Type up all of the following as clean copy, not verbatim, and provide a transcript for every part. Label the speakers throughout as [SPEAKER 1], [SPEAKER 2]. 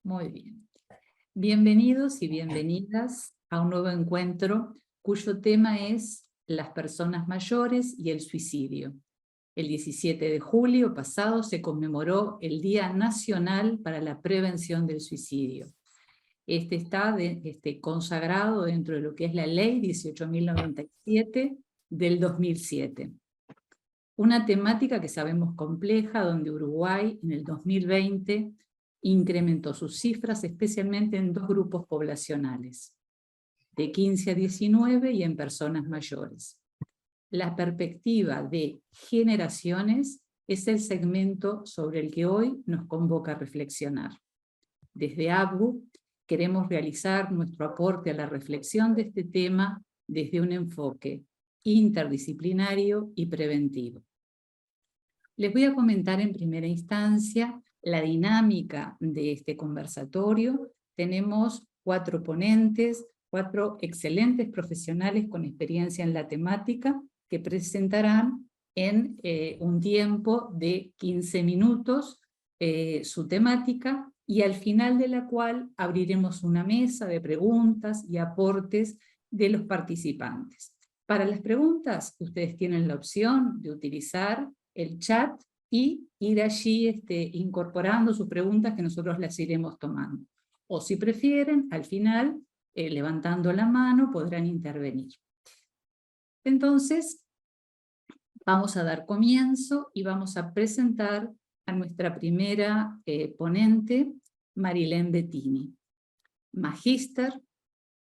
[SPEAKER 1] Muy bien. Bienvenidos y bienvenidas a un nuevo encuentro cuyo tema es las personas mayores y el suicidio. El 17 de julio pasado se conmemoró el Día Nacional para la Prevención del Suicidio. Este está consagrado dentro de lo que es la Ley 18.097 del 2007. Una temática que sabemos compleja, donde Uruguay en el 2020 incrementó sus cifras, especialmente en dos grupos poblacionales, de 15 a 19 y en personas mayores. La perspectiva de generaciones es el segmento sobre el que hoy nos convoca a reflexionar. Desde ABU queremos realizar nuestro aporte a la reflexión de este tema desde un enfoque interdisciplinario y preventivo. Les voy a comentar en primera instancia la dinámica de este conversatorio. Tenemos 4 ponentes, 4 excelentes profesionales con experiencia en la temática que presentarán en un tiempo de 15 minutos su temática, y al final de la cual abriremos una mesa de preguntas y aportes de los participantes. Para las preguntas, ustedes tienen la opción de utilizar el chat y ir allí incorporando sus preguntas que nosotros las iremos tomando. O si prefieren, al final, levantando la mano, podrán intervenir. Entonces, vamos a dar comienzo y vamos a presentar a nuestra primera ponente, Marilén Bettini, magíster,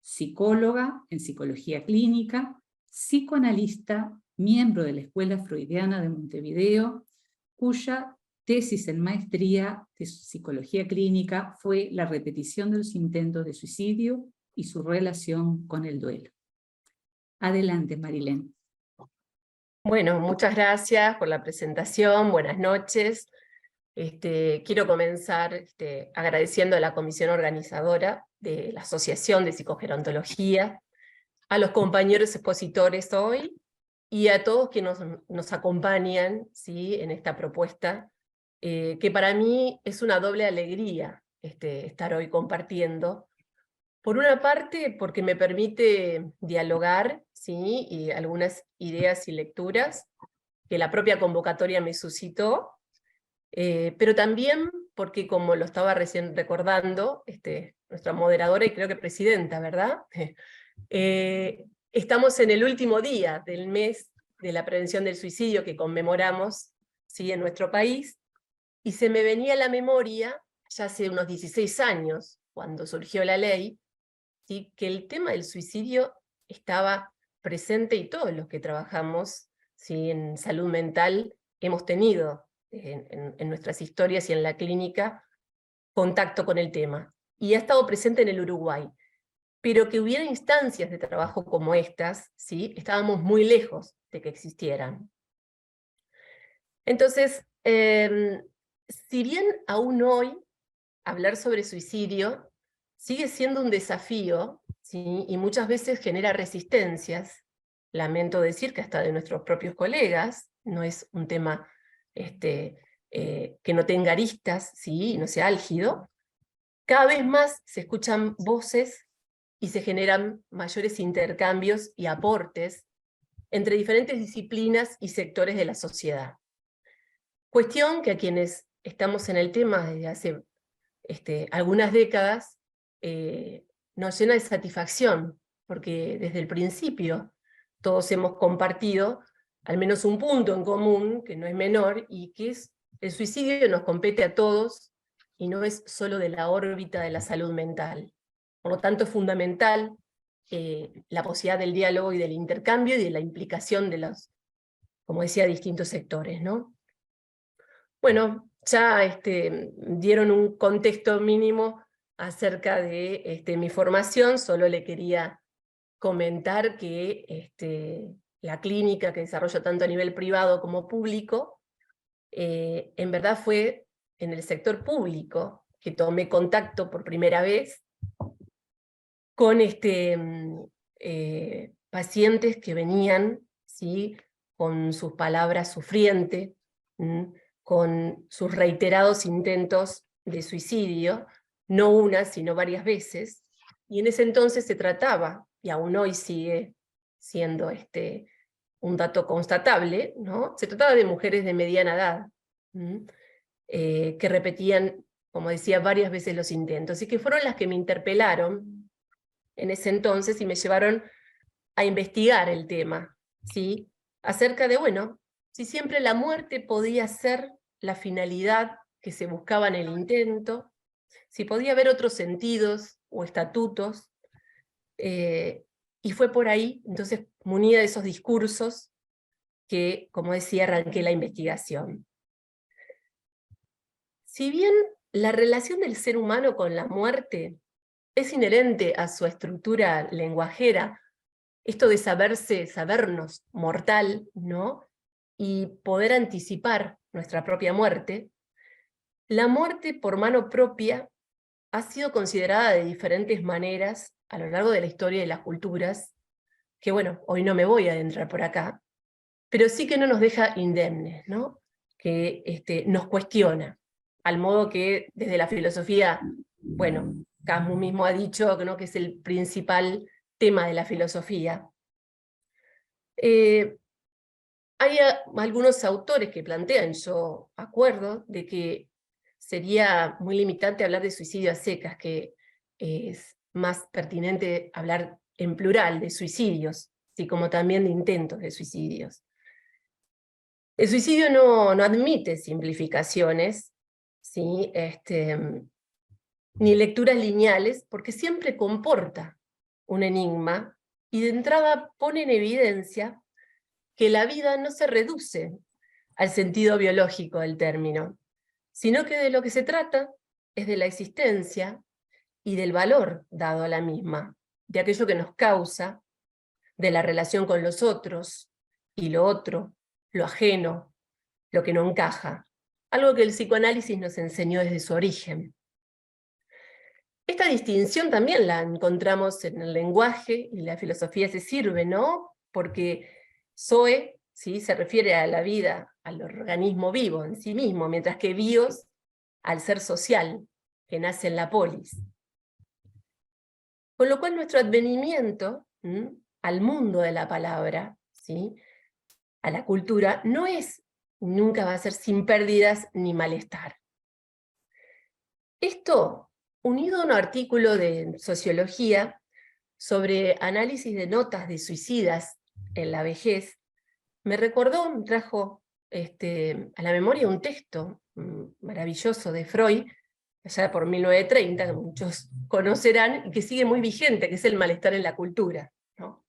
[SPEAKER 1] psicóloga en psicología clínica, psicoanalista, miembro de la Escuela Freudiana de Montevideo, cuya tesis en maestría de psicología clínica fue la repetición de los intentos de suicidio y su relación con el duelo. Adelante, Marilén.
[SPEAKER 2] Bueno, muchas gracias por la presentación, buenas noches. Quiero comenzar agradeciendo a la comisión organizadora de la Asociación de Psicogerontología, a los compañeros expositores hoy y a todos que nos acompañan, ¿sí?, en esta propuesta, que para mí es una doble alegría estar hoy compartiendo. Por una parte, porque me permite dialogar, ¿sí?, y algunas ideas y lecturas que la propia convocatoria me suscitó, pero también porque, como lo estaba recién recordando, nuestra moderadora y creo que presidenta, ¿verdad? Estamos en el último día del mes de la prevención del suicidio que conmemoramos, ¿sí?, en nuestro país, y se me venía a la memoria, ya hace unos 16 años, cuando surgió la ley, ¿sí?, que el tema del suicidio estaba presente y todos los que trabajamos, ¿sí?, en salud mental hemos tenido en nuestras historias y en la clínica contacto con el tema. Y ha estado presente en el Uruguay. Pero que hubiera instancias de trabajo como estas, ¿sí?, estábamos muy lejos de que existieran. Entonces, si bien aún hoy hablar sobre suicidio sigue siendo un desafío, ¿sí?, y muchas veces genera resistencias, lamento decir que hasta de nuestros propios colegas, no es un tema que no tenga aristas, ¿sí?, y no sea álgido, cada vez más se escuchan voces y se generan mayores intercambios y aportes entre diferentes disciplinas y sectores de la sociedad. Cuestión que a quienes estamos en el tema desde hace algunas décadas nos llena de satisfacción, porque desde el principio todos hemos compartido al menos un punto en común, que no es menor, y que es el suicidio nos compete a todos y no es solo de la órbita de la salud mental. Por lo tanto, es fundamental la posibilidad del diálogo y del intercambio y de la implicación de los, como decía, distintos sectores, ¿no? Bueno, ya dieron un contexto mínimo acerca de mi formación, solo le quería comentar que la clínica que desarrollo tanto a nivel privado como público, en verdad fue en el sector público que tomé contacto por primera vez con pacientes que venían, ¿sí?, con sus palabras sufrientes, con sus reiterados intentos de suicidio, no una, sino varias veces, y en ese entonces se trataba, y aún hoy sigue siendo un dato constatable, ¿no? Se trataba de mujeres de mediana edad, que repetían, como decía, varias veces los intentos, y que fueron las que me interpelaron en ese entonces y me llevaron a investigar el tema, ¿sí? Acerca de, bueno, si siempre la muerte podía ser la finalidad que se buscaba en el intento, si podía haber otros sentidos o estatutos, y fue por ahí, entonces, munida de esos discursos, que, como decía, arranqué la investigación. Si bien la relación del ser humano con la muerte es inherente a su estructura lenguajera, esto de sabernos mortal, ¿no? Y poder anticipar nuestra propia muerte, la muerte por mano propia ha sido considerada de diferentes maneras a lo largo de la historia de las culturas, que bueno, hoy no me voy a adentrar por acá, pero sí que no nos deja indemnes, ¿no? Que nos cuestiona, al modo que desde la filosofía, bueno, Camus mismo ha dicho, ¿no?, que es el principal tema de la filosofía. Hay algunos autores que plantean, yo acuerdo, de que sería muy limitante hablar de suicidio a secas, que es más pertinente hablar en plural de suicidios, así como también de intentos de suicidios. El suicidio no admite simplificaciones, ¿sí? Ni lecturas lineales, porque siempre comporta un enigma y de entrada pone en evidencia que la vida no se reduce al sentido biológico del término, sino que de lo que se trata es de la existencia y del valor dado a la misma, de aquello que nos causa, de la relación con los otros y lo otro, lo ajeno, lo que no encaja, algo que el psicoanálisis nos enseñó desde su origen. Esta distinción también la encontramos en el lenguaje y la filosofía se sirve, ¿no? Porque zoe, ¿sí?, se refiere a la vida, al organismo vivo en sí mismo, mientras que bios al ser social, que nace en la polis. Con lo cual nuestro advenimiento al mundo de la palabra, ¿sí?, a la cultura, no es, nunca va a ser sin pérdidas ni malestar. Esto, unido a un artículo de sociología sobre análisis de notas de suicidas en la vejez, me trajo a la memoria un texto maravilloso de Freud, allá por 1930, que muchos conocerán, y que sigue muy vigente, que es el malestar en la cultura, ¿no?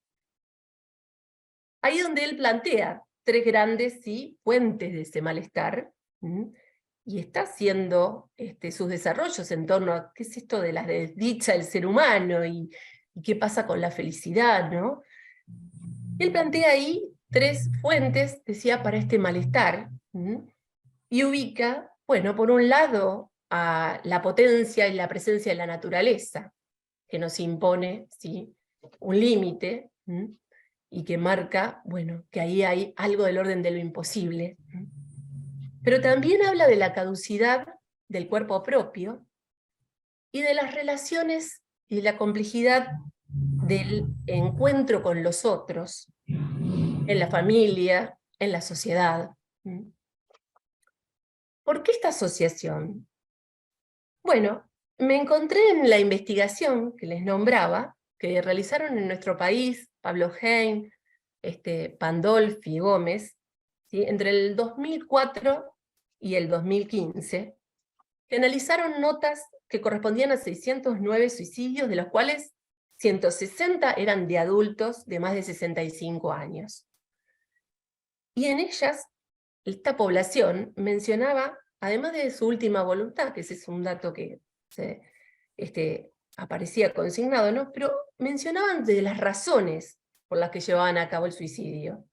[SPEAKER 2] Ahí donde él plantea 3 grandes fuentes de ese malestar, y está haciendo sus desarrollos en torno a qué es esto de la desdicha del ser humano, y qué pasa con la felicidad, ¿no? Él plantea ahí 3 fuentes, decía, para este malestar, y ubica, bueno, por un lado, a la potencia y la presencia de la naturaleza, que nos impone, ¿sí?, un límite, y que marca, bueno, que ahí hay algo del orden de lo imposible. Pero también habla de la caducidad del cuerpo propio y de las relaciones y la complejidad del encuentro con los otros, en la familia, en la sociedad. ¿Por qué esta asociación? Bueno, me encontré en la investigación que les nombraba, que realizaron en nuestro país Pablo Heyn, Pandolfi y Gómez, ¿sí?, entre el 2004 y el 2015, que analizaron notas que correspondían a 609 suicidios, de los cuales 160 eran de adultos de más de 65 años. Y en ellas, esta población mencionaba, además de su última voluntad, que ese es un dato que aparecía consignado, ¿no?, pero mencionaban de las razones por las que llevaban a cabo el suicidio.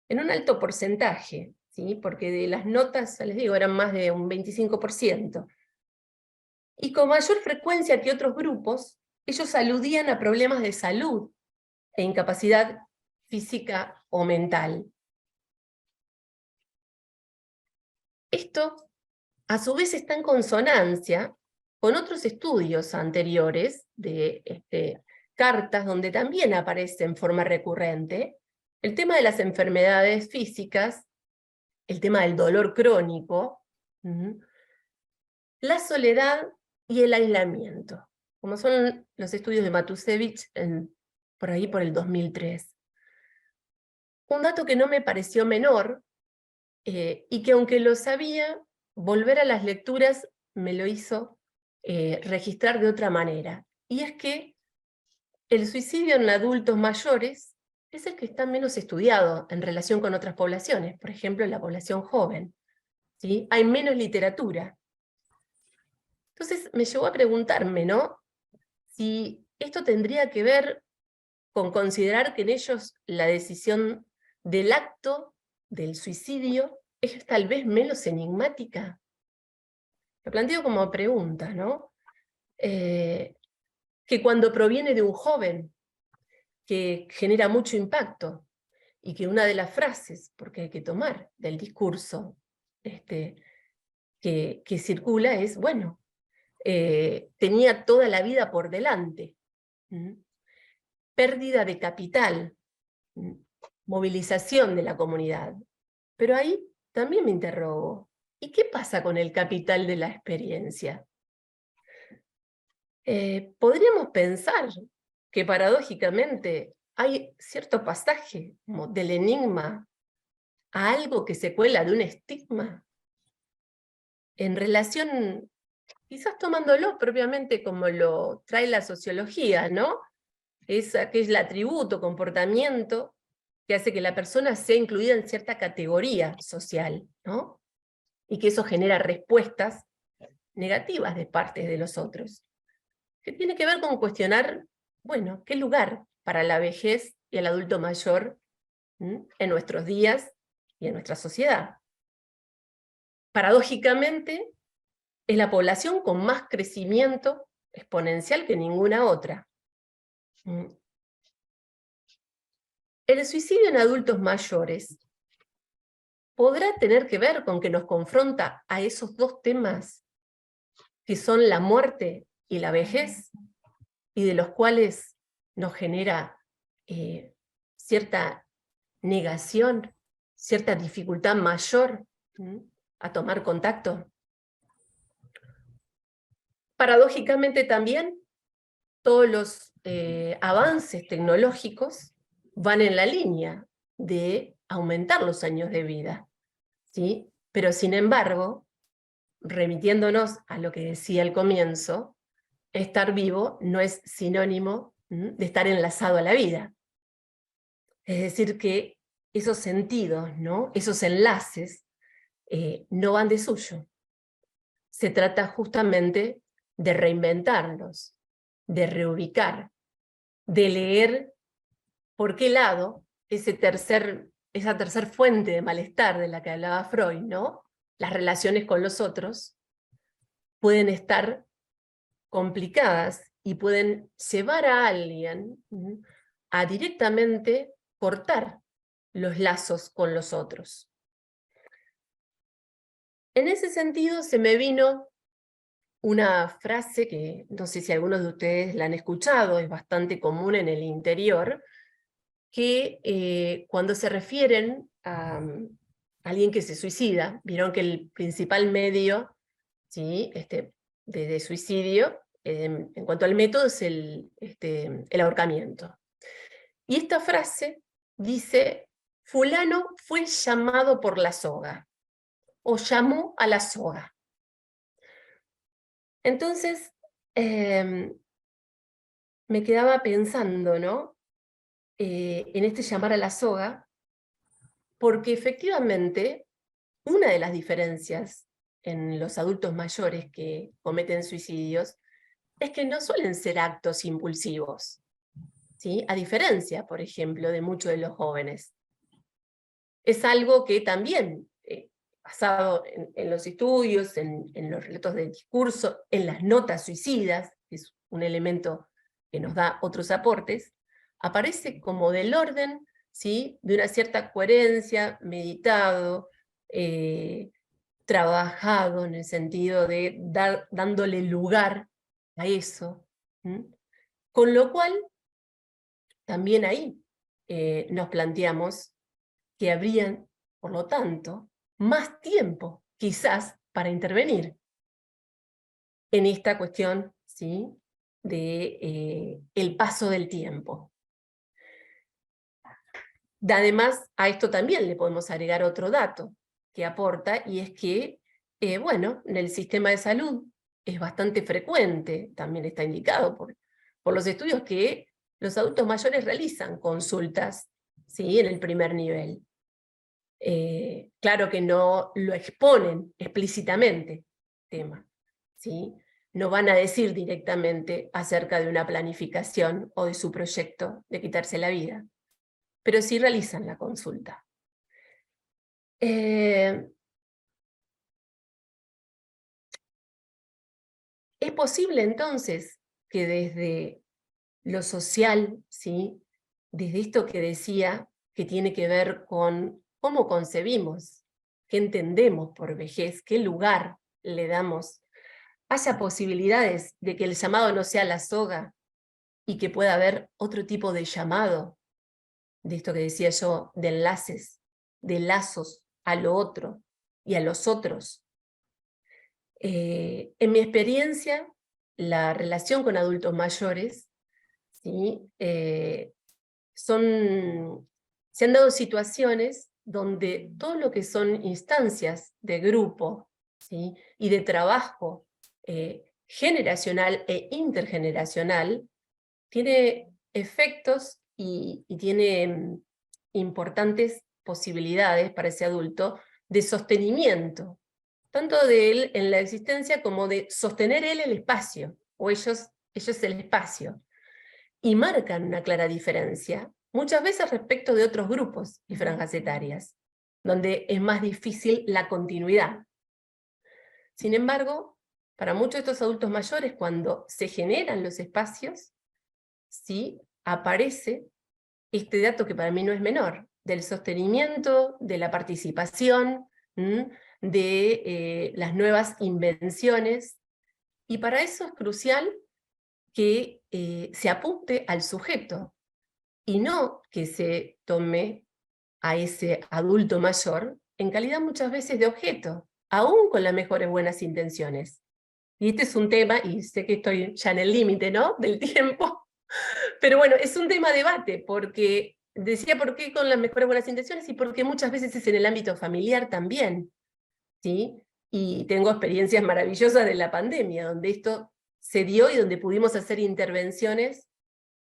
[SPEAKER 2] En un alto porcentaje, ¿sí?, porque de las notas, les digo, eran más de un 25%. Y con mayor frecuencia que otros grupos, ellos aludían a problemas de salud e incapacidad física o mental. Esto, a su vez, está en consonancia con otros estudios anteriores de cartas donde también aparece en forma recurrente el tema de las enfermedades físicas, el tema del dolor crónico, la soledad y el aislamiento, como son los estudios de Matusevich por ahí por el 2003. Un dato que no me pareció menor, y que aunque lo sabía, volver a las lecturas me lo hizo registrar de otra manera. Y es que el suicidio en adultos mayores es el que está menos estudiado en relación con otras poblaciones, por ejemplo, en la población joven, ¿sí? Hay menos literatura. Entonces me llevó a preguntarme, ¿no?, si esto tendría que ver con considerar que en ellos la decisión del acto del suicidio es tal vez menos enigmática. Lo planteo como pregunta, ¿no? Que cuando proviene de un joven que genera mucho impacto y que una de las frases, porque hay que tomar del discurso que circula es, bueno, tenía toda la vida por delante. Pérdida de capital, movilización de la comunidad. Pero ahí también me interrogo, ¿y qué pasa con el capital de la experiencia? Podríamos pensar que paradójicamente hay cierto pasaje como del enigma a algo que se cuela de un estigma en relación, quizás tomándolo propiamente como lo trae la sociología, ¿no? Que es el atributo, comportamiento que hace que la persona sea incluida en cierta categoría social, ¿no? Y que eso genera respuestas negativas de parte de los otros, que tiene que ver con cuestionar, bueno, qué lugar para la vejez y el adulto mayor en nuestros días y en nuestra sociedad. Paradójicamente, es la población con más crecimiento exponencial que ninguna otra. El suicidio en adultos mayores podrá tener que ver con que nos confronta a esos dos temas que son la muerte y la vejez, y de los cuales nos genera cierta negación, cierta dificultad mayor a tomar contacto. Paradójicamente también, todos los avances tecnológicos van en la línea de aumentar los años de vida, ¿sí? Pero sin embargo, remitiéndonos a lo que decía al comienzo, estar vivo no es sinónimo de estar enlazado a la vida. Es decir, que esos sentidos, ¿no?, esos enlaces, no van de suyo. Se trata justamente de reinventarlos, de reubicar, de leer por qué lado esa tercer fuente de malestar de la que hablaba Freud, ¿no?, las relaciones con los otros, pueden estar complicadas y pueden llevar a alguien a directamente cortar los lazos con los otros. En ese sentido se me vino una frase que no sé si algunos de ustedes la han escuchado, es bastante común en el interior, que cuando se refieren a alguien que se suicida, vieron que el principal medio, ¿sí?, de suicidio, en cuanto al método, es el ahorcamiento. Y esta frase dice: fulano fue llamado por la soga, o llamó a la soga. Entonces, me quedaba pensando, ¿no?, en este llamar a la soga, porque efectivamente una de las diferencias en los adultos mayores que cometen suicidios es que no suelen ser actos impulsivos, ¿sí?, a diferencia, por ejemplo, de muchos de los jóvenes. Es algo que también, basado en los estudios, en los relatos del discurso, en las notas suicidas, que es un elemento que nos da otros aportes, aparece como del orden, ¿sí?, de una cierta coherencia, meditado, trabajado en el sentido de dándole lugar a eso. Con lo cual, también ahí nos planteamos que habría, por lo tanto, más tiempo, quizás, para intervenir en esta cuestión, ¿sí?, de el paso del tiempo. Además, a esto también le podemos agregar otro dato que aporta, y es que, bueno, en el sistema de salud es bastante frecuente, también está indicado por los estudios, que los adultos mayores realizan consultas, ¿sí?, en el primer nivel. Claro que no lo exponen explícitamente, tema, ¿sí? No van a decir directamente acerca de una planificación o de su proyecto de quitarse la vida, pero sí realizan la consulta. ¿Es posible entonces que desde lo social, ¿sí?, desde esto que decía, que tiene que ver con cómo concebimos, qué entendemos por vejez, qué lugar le damos, haya posibilidades de que el llamado no sea la soga y que pueda haber otro tipo de llamado, de esto que decía yo, de enlaces, de lazos a lo otro y a los otros? En mi experiencia, la relación con adultos mayores, ¿sí?, se han dado situaciones donde todo lo que son instancias de grupo, ¿sí?, y de trabajo generacional e intergeneracional tiene efectos y tiene importantes posibilidades para ese adulto de sostenimiento, tanto de él en la existencia como de sostener él el espacio, o ellos el espacio. Y marcan una clara diferencia, muchas veces respecto de otros grupos y franjas etarias, donde es más difícil la continuidad. Sin embargo, para muchos de estos adultos mayores, cuando se generan los espacios, sí aparece este dato que para mí no es menor, del sostenimiento, de la participación, de las nuevas invenciones, y para eso es crucial que se apunte al sujeto, y no que se tome a ese adulto mayor en calidad muchas veces de objeto, aún con las mejores buenas intenciones. Y este es un tema, y sé que estoy ya en el límite, ¿no?, del tiempo, pero bueno, es un tema de debate, porque decía por qué con las mejores buenas intenciones, y porque muchas veces es en el ámbito familiar también, ¿sí? Y tengo experiencias maravillosas de la pandemia, donde esto se dio y donde pudimos hacer intervenciones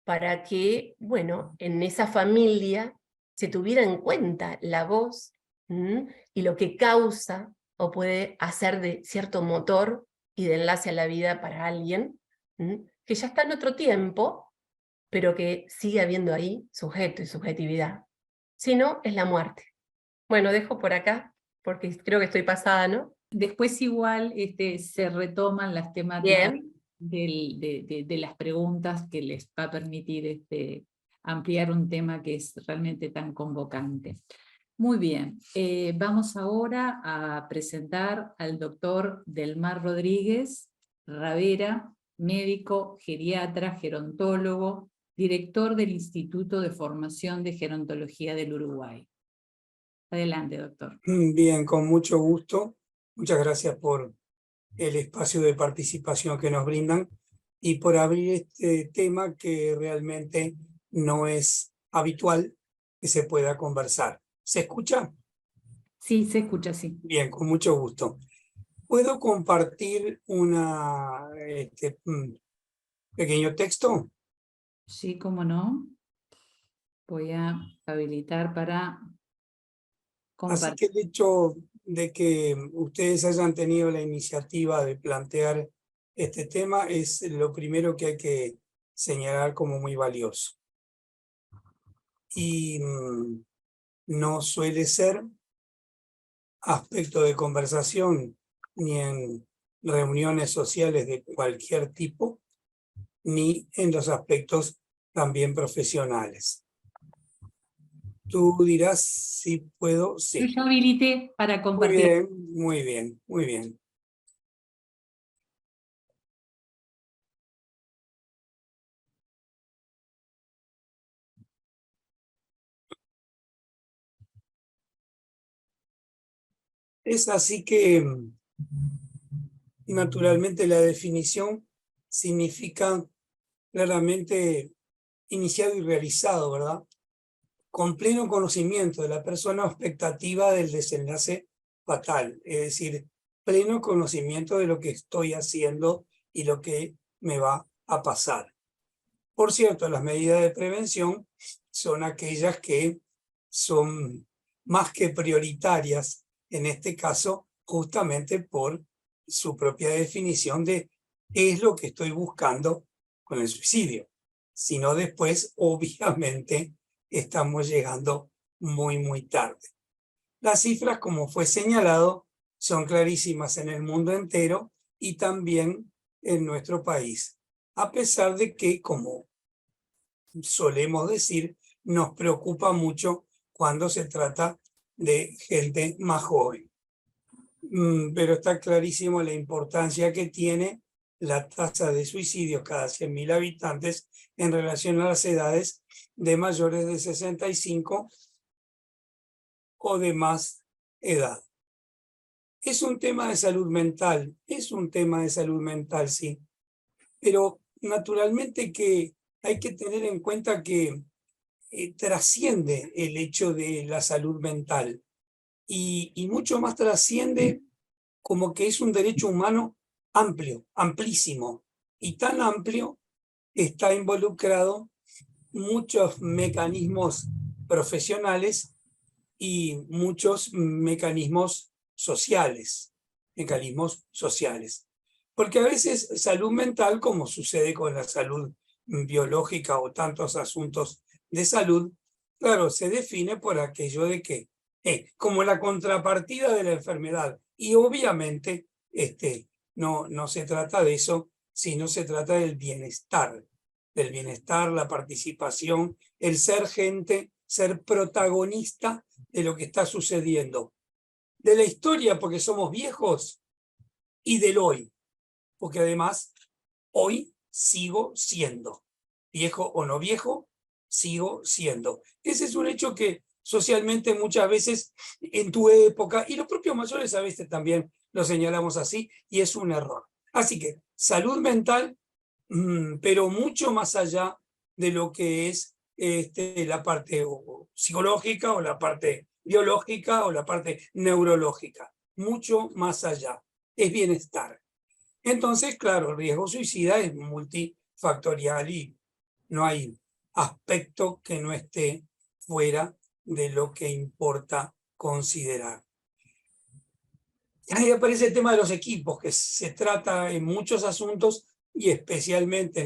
[SPEAKER 2] para que, bueno, en esa familia se tuviera en cuenta la voz y lo que causa o puede hacer de cierto motor y de enlace a la vida para alguien que ya está en otro tiempo, pero que sigue habiendo ahí sujeto y subjetividad. Si no, es la muerte. Bueno, dejo por acá, porque creo que estoy pasada, ¿no?
[SPEAKER 1] Después igual se retoman las temáticas de las preguntas, que les va a permitir ampliar un tema que es realmente tan convocante. Muy bien, vamos ahora a presentar al doctor Delmar Rodríguez Ravera, médico, geriatra, gerontólogo, director del Instituto de Formación de Gerontología del Uruguay. Adelante, doctor.
[SPEAKER 3] Bien, con mucho gusto. Muchas gracias por el espacio de participación que nos brindan y por abrir este tema que realmente no es habitual que se pueda conversar. ¿Se escucha?
[SPEAKER 1] Sí, se escucha, sí.
[SPEAKER 3] Bien, con mucho gusto. ¿Puedo compartir un pequeño texto?
[SPEAKER 1] Sí, cómo no. Voy a habilitar para compartir.
[SPEAKER 3] Así que el hecho de que ustedes hayan tenido la iniciativa de plantear este tema es lo primero que hay que señalar como muy valioso. Y no suele ser aspecto de conversación ni en reuniones sociales de cualquier tipo, ni en los aspectos también profesionales. Tú dirás si puedo.
[SPEAKER 1] Yo
[SPEAKER 3] Sí.
[SPEAKER 1] ya habilité para
[SPEAKER 3] Muy
[SPEAKER 1] compartir.
[SPEAKER 3] bien, muy bien, muy bien. Es así que, naturalmente, la definición significa claramente iniciado y realizado, ¿verdad? Con pleno conocimiento de la persona o expectativa del desenlace fatal, es decir, pleno conocimiento de lo que estoy haciendo y lo que me va a pasar. Por cierto, las medidas de prevención son aquellas que son más que prioritarias, en este caso, justamente por su propia definición de qué es lo que estoy buscando con el suicidio. Si no, después, obviamente, estamos llegando muy tarde. Las cifras, como fue señalado, son clarísimas en el mundo entero y también en nuestro país, a pesar de que, como solemos decir, nos preocupa mucho cuando se trata de gente más joven. Pero está clarísimo la importancia que tiene la tasa de suicidios cada 100.000 habitantes en relación a las edades de mayores de 65 o de más edad. Es un tema de salud mental, sí, pero naturalmente que hay que tener en cuenta que trasciende el hecho de la salud mental y mucho más trasciende como que es un derecho humano amplio, amplísimo, y tan amplio está involucrado muchos mecanismos profesionales y muchos mecanismos sociales, Porque a veces salud mental, como sucede con la salud biológica o tantos asuntos de salud, claro, se define por aquello de que como la contrapartida de la enfermedad. Y obviamente no se trata de eso, sino se trata del bienestar, la participación, el ser gente, ser protagonista de lo que está sucediendo. De la historia, porque somos viejos, y del hoy, porque además hoy sigo siendo. Viejo o no viejo, sigo siendo. Ese es un hecho que socialmente muchas veces en tu época, y los propios mayores a veces también lo señalamos así, y es un error. Así que salud mental, pero mucho más allá de lo que es la parte psicológica o la parte biológica o la parte neurológica. Mucho más allá. Es bienestar. Entonces, claro, el riesgo suicida es multifactorial y no hay aspecto que no esté fuera de lo que importa considerar. Ahí aparece el tema de los equipos, que se trata en muchos asuntos y especialmente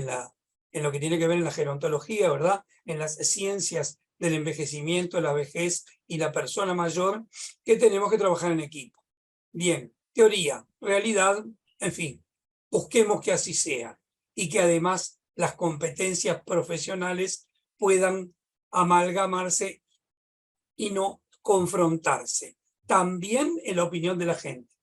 [SPEAKER 3] en lo que tiene que ver en la gerontología, ¿verdad? En las ciencias del envejecimiento, la vejez y la persona mayor, que tenemos que trabajar en equipo. Bien, teoría, realidad, en fin, busquemos que así sea y que además las competencias profesionales puedan amalgamarse y no confrontarse. También en la opinión de la gente.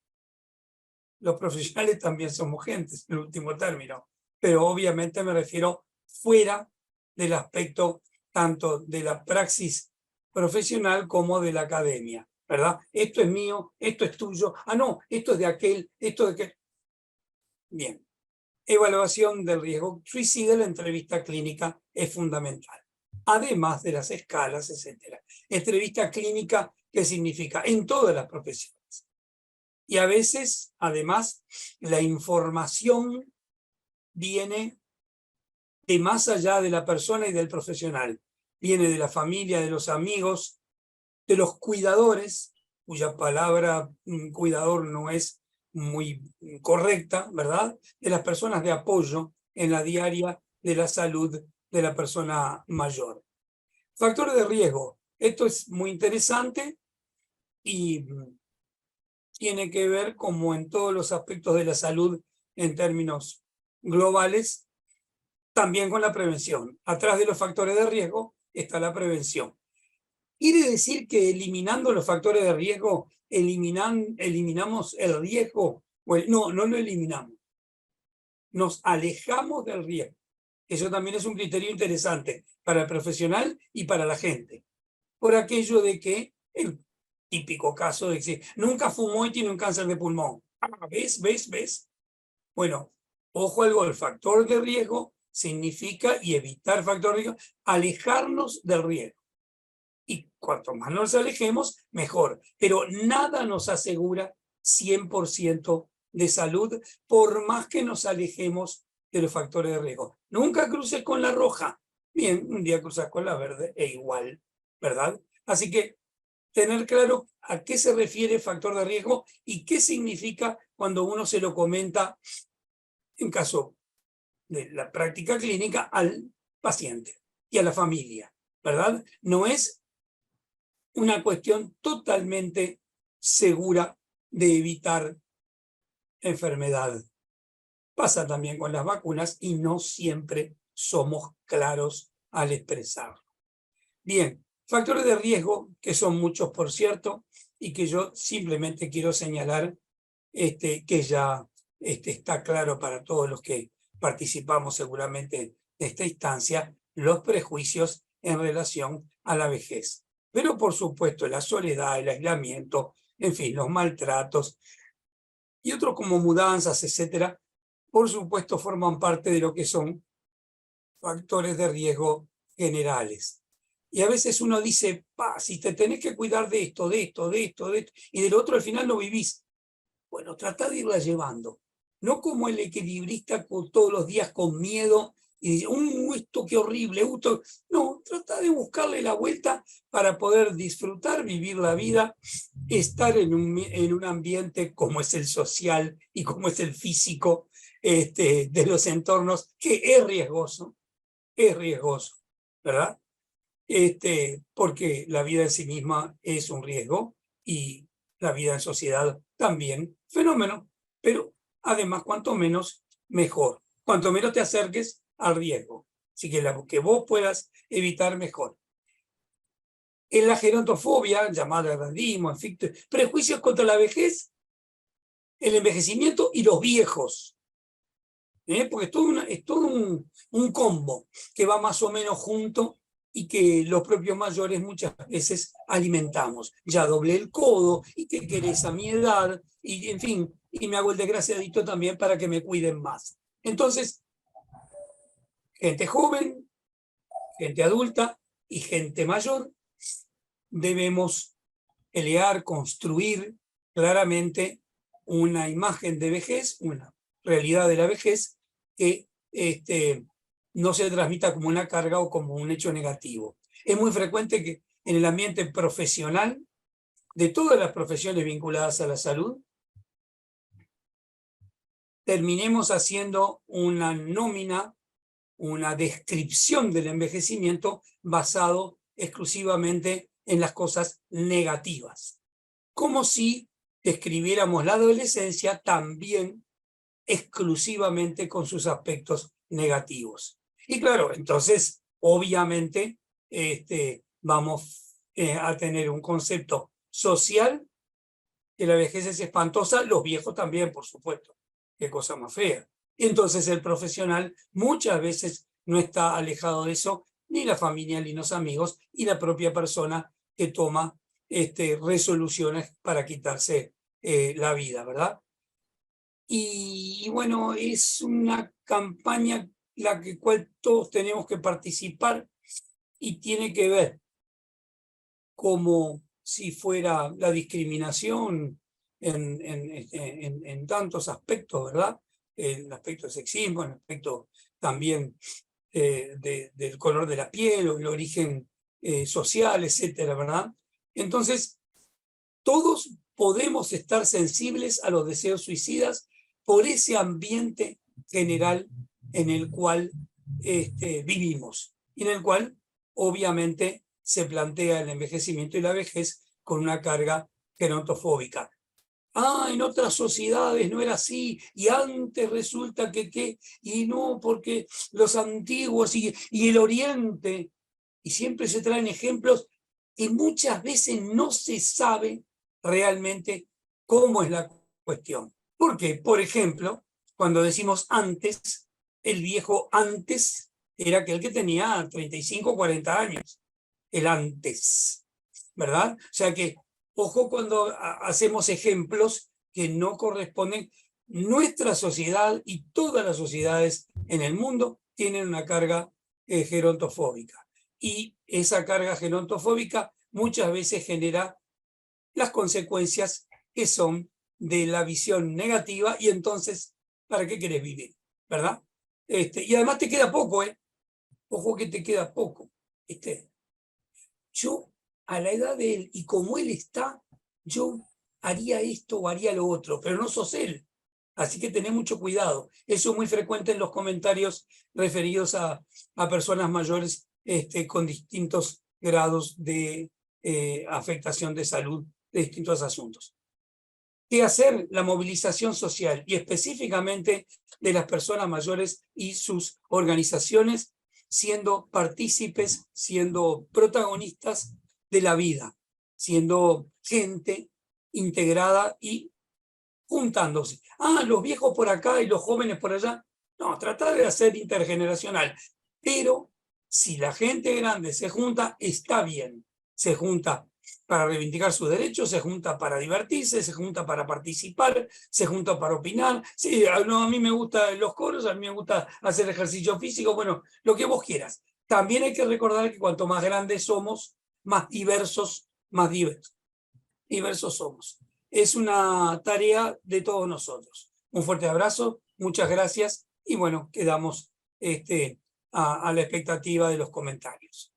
[SPEAKER 3] Los profesionales también somos gente, en último término, pero obviamente me refiero fuera del aspecto tanto de la praxis profesional como de la academia, ¿verdad? Esto es mío, esto es tuyo, no, esto es de aquel, esto de aquel. Bien, evaluación del riesgo suicida, la entrevista clínica es fundamental, además de las escalas, etc. Entrevista clínica, ¿qué significa? En todas las profesiones. Y a veces, además, la información viene de más allá de la persona y del profesional. Viene de la familia, de los amigos, de los cuidadores, cuya palabra cuidador no es muy correcta, ¿verdad? De las personas de apoyo en la diaria de la salud de la persona mayor. Factores de riesgo. Esto es muy interesante y tiene que ver, como en todos los aspectos de la salud en términos globales, también con la prevención. Atrás de los factores de riesgo está la prevención. ¿Quiere decir que eliminando los factores de riesgo, eliminamos el riesgo? Bueno, no lo eliminamos. Nos alejamos del riesgo. Eso también es un criterio interesante para el profesional y para la gente. Por aquello de que el típico caso de que nunca fumó y tiene un cáncer de pulmón. ¿Ves? Bueno, ojo algo, el factor de riesgo significa, y evitar factor de riesgo, alejarnos del riesgo. Y cuanto más nos alejemos, mejor. Pero nada nos asegura 100% de salud, por más que nos alejemos de los factores de riesgo. Nunca cruces con la roja. Bien, un día cruzas con la verde e igual, ¿verdad? Así que tener claro a qué se refiere factor de riesgo y qué significa cuando uno se lo comenta, en caso de la práctica clínica, al paciente y a la familia, ¿verdad? No es una cuestión totalmente segura de evitar enfermedad. Pasa también con las vacunas y no siempre somos claros al expresarlo. Bien, factores de riesgo, que son muchos por cierto, y que yo simplemente quiero señalar que ya está claro para todos los que participamos seguramente de esta instancia, los prejuicios en relación a la vejez. Pero por supuesto la soledad, el aislamiento, en fin, los maltratos y otros como mudanzas, etcétera, por supuesto forman parte de lo que son factores de riesgo generales. Y a veces uno dice, si te tenés que cuidar de esto, y del otro al final no vivís. Bueno, trata de irla llevando. No como el equilibrista todos los días con miedo y dice, esto qué horrible, esto... No, trata de buscarle la vuelta para poder disfrutar, vivir la vida, estar en un ambiente como es el social y como es el físico de los entornos, que es riesgoso, ¿verdad? Porque la vida en sí misma es un riesgo y la vida en sociedad también, fenómeno, pero además cuanto menos, mejor. Cuanto menos te acerques al riesgo. Así que lo que vos puedas evitar, mejor. En la gerontofobia, llamada edadismo, en fin, prejuicios contra la vejez, el envejecimiento y los viejos. Porque es todo un combo que va más o menos junto y que los propios mayores muchas veces alimentamos. Ya doblé el codo, y que querés a mi edad, y en fin, y me hago el desgraciadito también para que me cuiden más. Entonces, gente joven, gente adulta y gente mayor, debemos pelear, construir claramente una imagen de vejez, una realidad de la vejez que no se transmita como una carga o como un hecho negativo. Es muy frecuente que en el ambiente profesional, de todas las profesiones vinculadas a la salud, terminemos haciendo una nómina, una descripción del envejecimiento basado exclusivamente en las cosas negativas. Como si describiéramos la adolescencia también exclusivamente con sus aspectos negativos. Y claro, entonces, obviamente, vamos a tener un concepto social, que la vejez es espantosa, los viejos también, por supuesto, qué cosa más fea. Y entonces el profesional muchas veces no está alejado de eso, ni la familia, ni los amigos, y la propia persona que toma resoluciones para quitarse la vida, ¿verdad? Y bueno, es una campaña la cual todos tenemos que participar y tiene que ver como si fuera la discriminación en tantos aspectos, ¿verdad? El aspecto de sexismo, el aspecto también del color de la piel o el origen social, etcétera, ¿verdad? Entonces, todos podemos estar sensibles a los deseos suicidas por ese ambiente general en el cual vivimos y en el cual obviamente se plantea el envejecimiento y la vejez con una carga gerontofóbica. En otras sociedades no era así, y antes resulta y no, porque los antiguos y el Oriente, y siempre se traen ejemplos que muchas veces no se sabe realmente cómo es la cuestión. Porque, por ejemplo, cuando decimos antes, el viejo antes era aquel que tenía 35 o 40 años, el antes, ¿verdad? O sea que, ojo cuando hacemos ejemplos que no corresponden. Nuestra sociedad y todas las sociedades en el mundo tienen una carga gerontofóbica. Y esa carga gerontofóbica muchas veces genera las consecuencias que son de la visión negativa, y entonces, ¿para qué querés vivir? ¿Verdad? Y además te queda poco, ¿eh? Ojo que te queda poco. Yo, a la edad de él, y como él está, yo haría esto o haría lo otro, pero no sos él. Así que tenés mucho cuidado. Eso es muy frecuente en los comentarios referidos a personas mayores con distintos grados de afectación de salud, de distintos asuntos. ¿Qué hacer? La movilización social, y específicamente de las personas mayores y sus organizaciones, siendo partícipes, siendo protagonistas de la vida, siendo gente integrada y juntándose. Los viejos por acá y los jóvenes por allá. No, tratar de hacer intergeneracional. Pero si la gente grande se junta, está bien. Se junta para reivindicar sus derechos, se junta para divertirse, se junta para participar, se junta para opinar. Sí, no, a mí me gustan los coros, a mí me gusta hacer ejercicio físico, bueno, lo que vos quieras. También hay que recordar que cuanto más grandes somos, más diversos somos. Es una tarea de todos nosotros. Un fuerte abrazo, muchas gracias, y bueno, quedamos a la expectativa de los comentarios.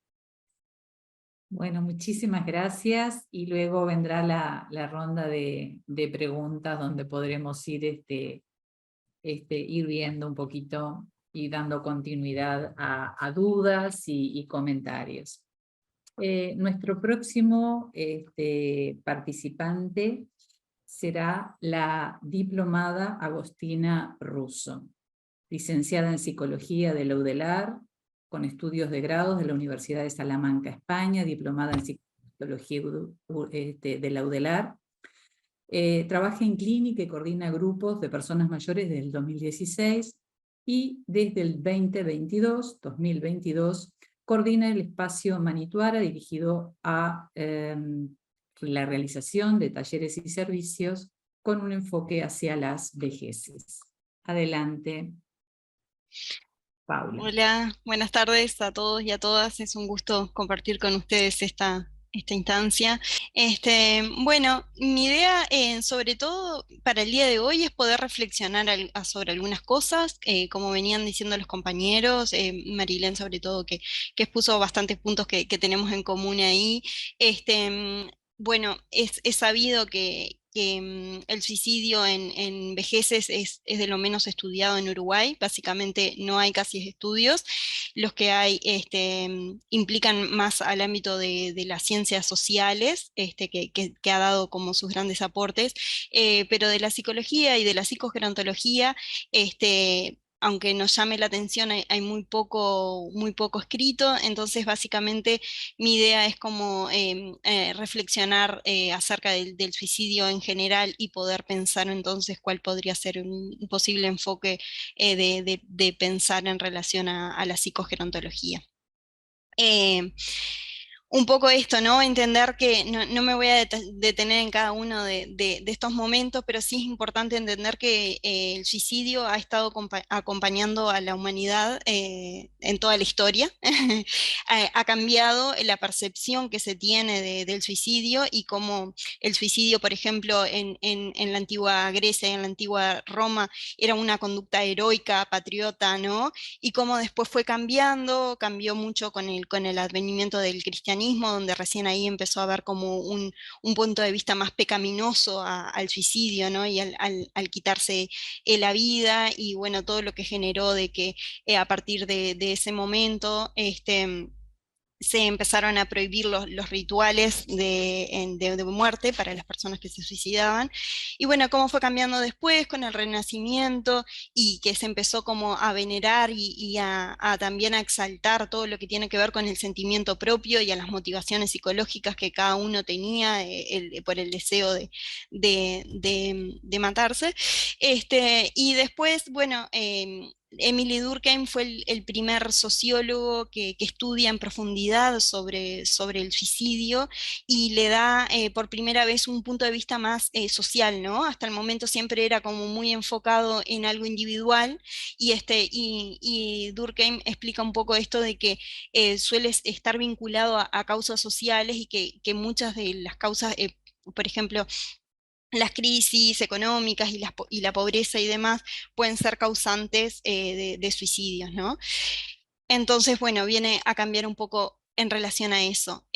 [SPEAKER 1] Bueno, muchísimas gracias, y luego vendrá la ronda de preguntas donde podremos ir, ir viendo un poquito y dando continuidad a dudas y comentarios. Nuestro próximo participante será la diplomada Agostina Russo, licenciada en Psicología de la UDELAR, con estudios de grados de la Universidad de Salamanca, España, diplomada en Psicología de la UDELAR. Trabaja en clínica y coordina grupos de personas mayores desde el 2016, y desde el 2022, coordina el espacio Manituara, dirigido a la realización de talleres y servicios con un enfoque hacia las vejeces. Adelante, Paula.
[SPEAKER 4] Hola, buenas tardes a todos y a todas. Es un gusto compartir con ustedes esta instancia. Bueno, mi idea, sobre todo para el día de hoy, es poder reflexionar sobre algunas cosas, como venían diciendo los compañeros, Marilén sobre todo, que expuso bastantes puntos que tenemos en común ahí. Bueno, es sabido que el suicidio en vejeces es de lo menos estudiado en Uruguay. Básicamente no hay casi estudios. Los que hay implican más al ámbito de las ciencias sociales, que ha dado como sus grandes aportes, pero de la psicología y de la psicogerontología, aunque nos llame la atención, hay muy poco escrito. Entonces básicamente mi idea es como reflexionar acerca del suicidio en general, y poder pensar entonces cuál podría ser un posible enfoque de pensar en relación a la psicogerontología. Un poco esto, ¿no? Entender que no me voy a detener en cada uno de estos momentos, pero sí es importante entender que el suicidio ha estado acompañando a la humanidad en toda la historia. Ha cambiado la percepción que se tiene del suicidio, y cómo el suicidio, por ejemplo, en la antigua Grecia y en la antigua Roma, era una conducta heroica, patriota, ¿no? Y cómo después fue cambió mucho con el advenimiento del cristianismo, donde recién ahí empezó a haber como un punto de vista más pecaminoso al suicidio, ¿no? Y al quitarse la vida, y bueno, todo lo que generó de que a partir de ese momento se empezaron a prohibir los rituales de muerte para las personas que se suicidaban. Y bueno, cómo fue cambiando después con el Renacimiento y que se empezó como a venerar y a también a exaltar todo lo que tiene que ver con el sentimiento propio y a las motivaciones psicológicas que cada uno tenía por el deseo de matarse. Y después, bueno, Emily Durkheim fue el primer sociólogo que estudia en profundidad sobre el suicidio y le da por primera vez un punto de vista más social, ¿no? Hasta el momento siempre era como muy enfocado en algo individual y Durkheim explica un poco esto de que suele estar vinculado a causas sociales y que muchas de las causas, por ejemplo, las crisis económicas y la pobreza y demás pueden ser causantes de suicidios, ¿no? Entonces, bueno, viene a cambiar un poco en relación a eso.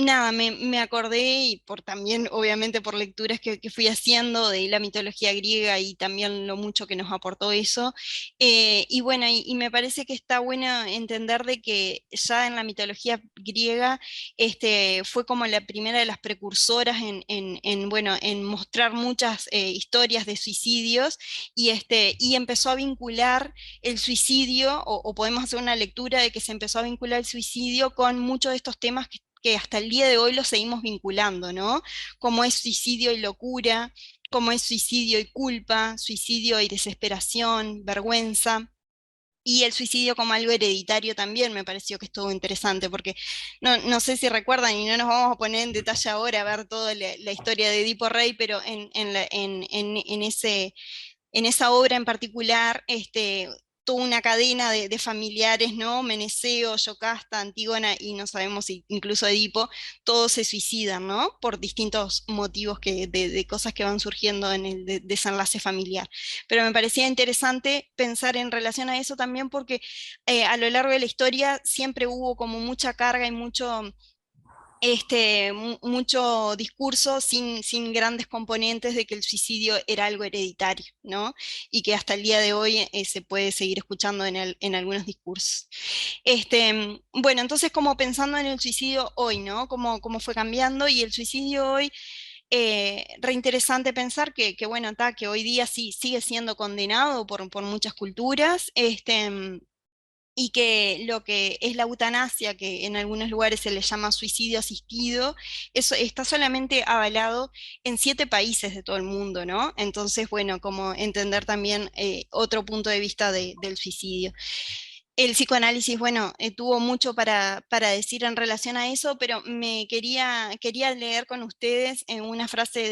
[SPEAKER 4] Nada, me acordé, y por también, obviamente, por lecturas que fui haciendo de la mitología griega y también lo mucho que nos aportó eso. Y bueno, y me parece que está bueno entender de que ya en la mitología griega fue como la primera de las precursoras bueno, en mostrar muchas historias de suicidios y empezó a vincular el suicidio, o podemos hacer una lectura de que se empezó a vincular el suicidio con muchos de estos temas que hasta el día de hoy los seguimos vinculando, ¿no? Como es suicidio y locura, como es suicidio y culpa, suicidio y desesperación, vergüenza. Y el suicidio como algo hereditario también me pareció que estuvo interesante, porque no sé si recuerdan, y no nos vamos a poner en detalle ahora a ver toda la historia de Edipo Rey, pero en esa obra en particular, toda una cadena de familiares, ¿no? Meneceo, Yocasta, Antígona y no sabemos si incluso Edipo, todos se suicidan, ¿no? Por distintos motivos de cosas que van surgiendo en el desenlace familiar. Pero me parecía interesante pensar en relación a eso también porque a lo largo de la historia siempre hubo como mucha carga y mucho discurso sin grandes componentes de que el suicidio era algo hereditario, ¿no? Y que hasta el día de hoy se puede seguir escuchando en algunos discursos. Bueno, entonces como pensando en el suicidio hoy, ¿no? Cómo fue cambiando y el suicidio hoy, reinteresante pensar que bueno, que hoy día sí sigue siendo condenado por muchas culturas, y que lo que es la eutanasia, que en algunos lugares se le llama suicidio asistido, eso está solamente avalado en 7 países de todo el mundo, ¿no? Entonces, bueno, como entender también otro punto de vista del suicidio. El psicoanálisis, bueno, tuvo mucho para decir en relación a eso, pero quería leer con ustedes una frase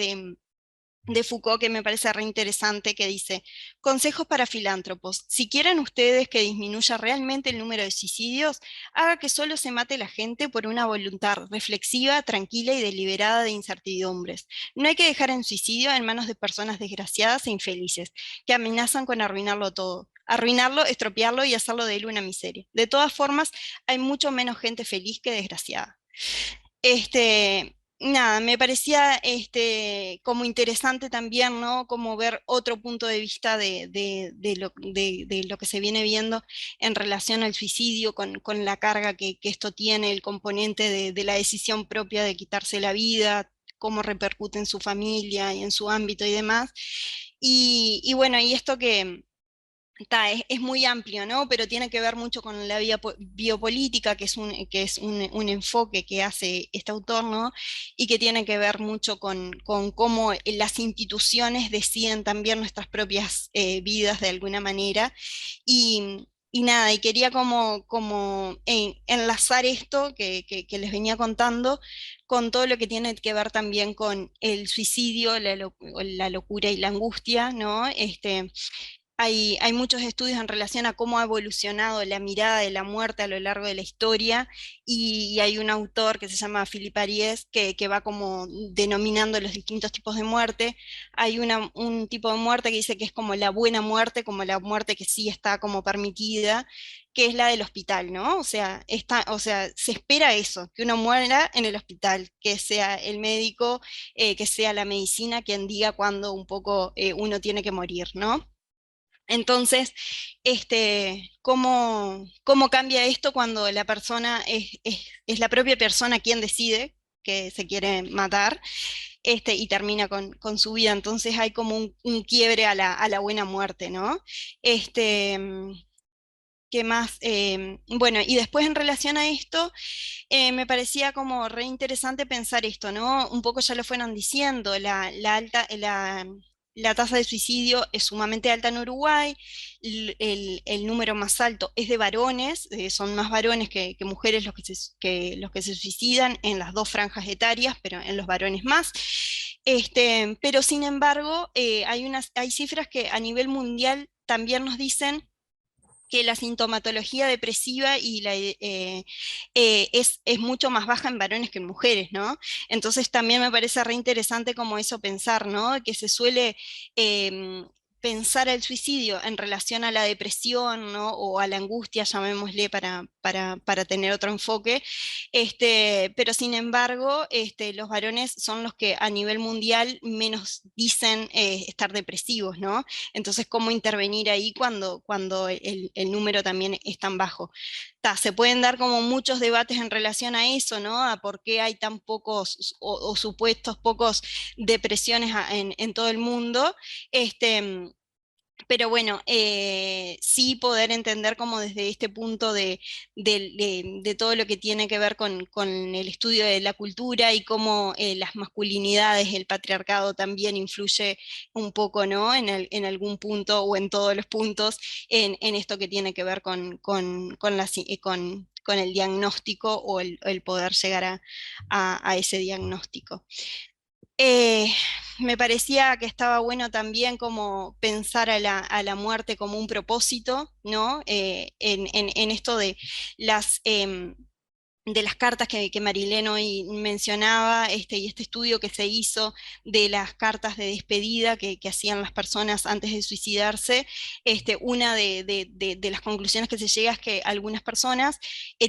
[SPEAKER 4] de Foucault que me parece re interesante, que dice: consejos para filántropos. Si quieren ustedes que disminuya realmente el número de suicidios, haga que solo se mate la gente por una voluntad reflexiva, tranquila y deliberada de incertidumbres. No hay que dejar el suicidio en manos de personas desgraciadas e infelices, que amenazan con arruinarlo todo. Arruinarlo, estropearlo y hacerlo de él una miseria. De todas formas, hay mucho menos gente feliz que desgraciada. Nada, me parecía como interesante también, ¿no? Como ver otro punto de vista de lo que se viene viendo en relación al suicidio, con la carga que esto tiene, el componente de la decisión propia de quitarse la vida, cómo repercute en su familia y en su ámbito y demás. Y bueno, y esto que es muy amplio, ¿no? Pero tiene que ver mucho con la biopolítica, que es un enfoque que hace este autor, ¿no? Y que tiene que ver mucho con cómo las instituciones deciden también nuestras propias vidas de alguna manera. Y nada, y quería como enlazar esto que les venía contando con todo lo que tiene que ver también con el suicidio, la locura y la angustia, ¿no? Hay muchos estudios en relación a cómo ha evolucionado la mirada de la muerte a lo largo de la historia y hay un autor que se llama Philippe Ariès que va como denominando los distintos tipos de muerte. Hay un tipo de muerte que dice que es como la buena muerte, como la muerte que sí está como permitida, que es la del hospital, ¿no? O sea, se espera eso, que uno muera en el hospital, que sea el médico, que sea la medicina quien diga cuándo un poco uno tiene que morir, ¿no? Entonces, ¿cómo cambia esto cuando la persona es la propia persona quien decide que se quiere matar, y termina con su vida? Entonces hay como un quiebre a la buena muerte, ¿no? Este, mm, ¿Qué más? Bueno, y después en relación a esto, me parecía como re interesante pensar esto, ¿no? Un poco ya lo fueron diciendo, la tasa de suicidio es sumamente alta en Uruguay, el número más alto es de varones, son más varones que mujeres los que se suicidan en las dos franjas etarias, pero en los varones más. Pero sin embargo, hay cifras que a nivel mundial también nos dicen que la sintomatología depresiva es mucho más baja en varones que en mujeres, ¿no? Entonces también me parece re interesante como eso pensar, ¿no? Que se suele pensar el suicidio en relación a la depresión, ¿no? O a la angustia, llamémosle, para tener otro enfoque. Pero sin embargo, los varones son los que a nivel mundial menos dicen estar depresivos, ¿no? Entonces, ¿cómo intervenir ahí cuando el número también es tan bajo? Se pueden dar como muchos debates en relación a eso, ¿no? A por qué hay tan pocos o supuestos pocos depresiones en todo el mundo. Este, pero bueno, sí poder entender como desde este punto de todo lo que tiene que ver con el estudio de la cultura y cómo las masculinidades, el patriarcado también influye un poco, ¿no? En algún punto o en todos los puntos en esto que tiene que ver con el diagnóstico o el poder llegar a ese diagnóstico. Eh, Me parecía que estaba bueno también como pensar a la muerte como un propósito, ¿no? En esto de las cartas que Marilén hoy mencionaba, y este estudio que se hizo de las cartas de despedida que hacían las personas antes de suicidarse. Una de las conclusiones que se llega es que algunas personas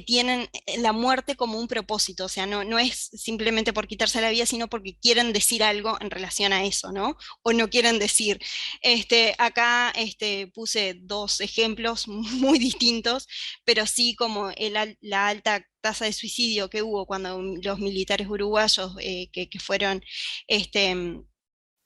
[SPEAKER 4] tienen la muerte como un propósito, o sea, no es simplemente por quitarse la vida, sino porque quieren decir algo en relación a eso, ¿no? O no quieren decir. Acá puse dos ejemplos muy distintos, pero sí como la alta tasa de suicidio que hubo cuando los militares uruguayos que fueron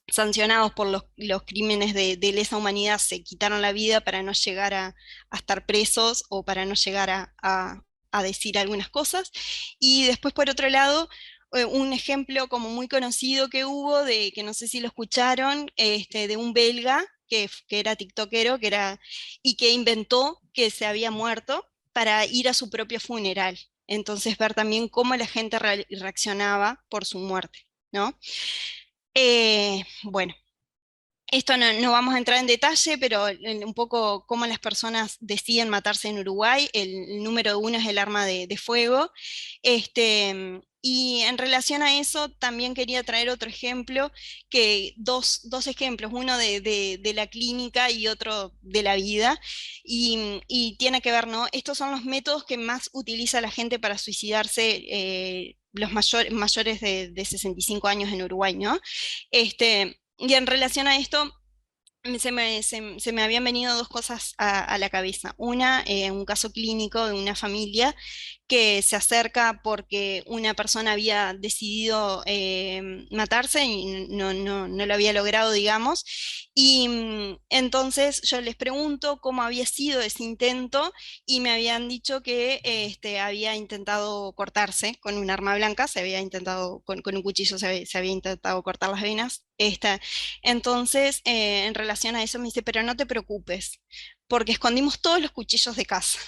[SPEAKER 4] sancionados por los crímenes de lesa humanidad se quitaron la vida para no llegar a estar presos o para no llegar a decir algunas cosas. Y después, por otro lado, un ejemplo como muy conocido que hubo, que no sé si lo escucharon, de un belga que era tiktokero y que inventó que se había muerto para ir a su propio funeral. Entonces ver también cómo la gente reaccionaba por su muerte, ¿no? Bueno, esto no vamos a entrar en detalle, pero un poco cómo las personas deciden matarse en Uruguay. El número uno es el arma de fuego. Y en relación a eso, también quería traer otro ejemplo, dos ejemplos, uno de la clínica y otro de la vida, y tiene que ver, ¿no? Estos son los métodos que más utiliza la gente para suicidarse, los mayores de 65 años en Uruguay, ¿no? Y en relación a esto, se me habían venido dos cosas a la cabeza. Una, un caso clínico de una familia que se acerca porque una persona había decidido matarse y no lo había logrado, digamos. Y entonces yo les pregunto cómo había sido ese intento y me habían dicho que había intentado cortarse con un arma blanca, se había intentado, con un cuchillo se había intentado cortar las venas. Entonces, en relación a eso me dice, pero no te preocupes, porque escondimos todos los cuchillos de casa.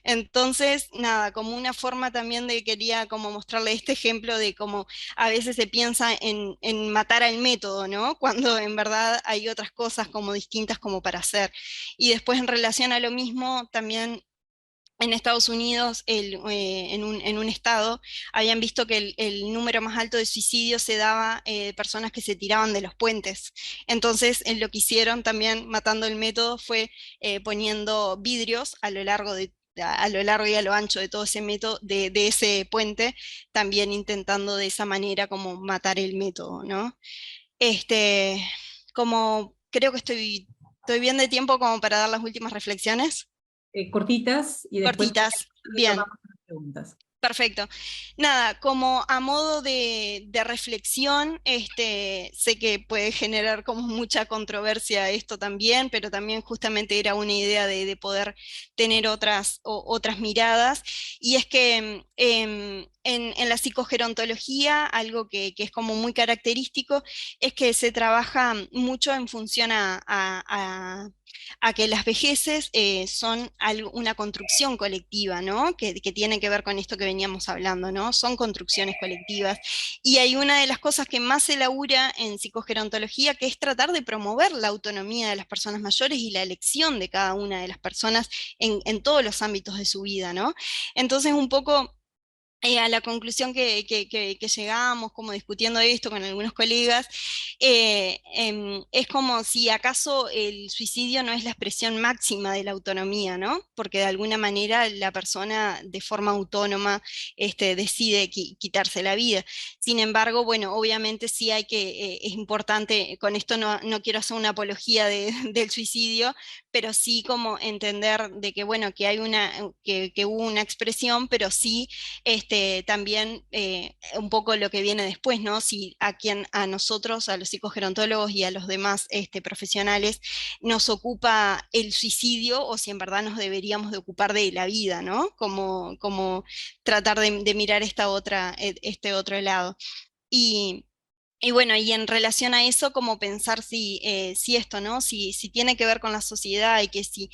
[SPEAKER 4] Entonces, nada, como una forma también quería como mostrarle este ejemplo de cómo a veces se piensa en matar al método, ¿no? Cuando en verdad hay otras cosas como distintas como para hacer. Y después en relación a lo mismo, también en Estados Unidos, en un estado, habían visto que el número más alto de suicidios se daba de personas que se tiraban de los puentes. Entonces, lo que hicieron también, matando el método, fue poniendo vidrios a lo largo y a lo ancho de todo ese método, de ese puente, también intentando de esa manera como matar el método, ¿no? Este, como creo que estoy ¿Estoy bien de tiempo como para dar las últimas reflexiones?
[SPEAKER 1] Cortitas y después
[SPEAKER 4] Cortitas, bien.
[SPEAKER 1] vamos a las preguntas.
[SPEAKER 4] Perfecto. Nada, como a modo de reflexión, sé que puede generar como mucha controversia esto también, pero también justamente era una idea de poder tener otras miradas, y es que en la psicogerontología algo que es como muy característico es que se trabaja mucho en función a que las vejeces son una construcción colectiva, ¿no? Que tiene que ver con esto que veníamos hablando, ¿no? Son construcciones colectivas. Y hay una de las cosas que más se labura en psicogerontología, que es tratar de promover la autonomía de las personas mayores y la elección de cada una de las personas en todos los ámbitos de su vida, ¿no? Entonces, un poco a la conclusión que llegamos, como discutiendo esto con algunos colegas, es como si acaso el suicidio no es la expresión máxima de la autonomía, ¿no? Porque de alguna manera la persona de forma autónoma decide quitarse la vida. Sin embargo, bueno, obviamente sí hay es importante, con esto no quiero hacer una apología del suicidio, pero sí como entender de que, bueno, que hay que hubo una expresión, pero sí también un poco lo que viene después, ¿no? Si a nosotros, a los psicogerontólogos y a los demás profesionales, nos ocupa el suicidio o si en verdad nos deberíamos de ocupar de la vida, ¿no? Como tratar de mirar este otro lado. Y bueno, y en relación a eso, como pensar si esto, ¿no? Si tiene que ver con la sociedad y que si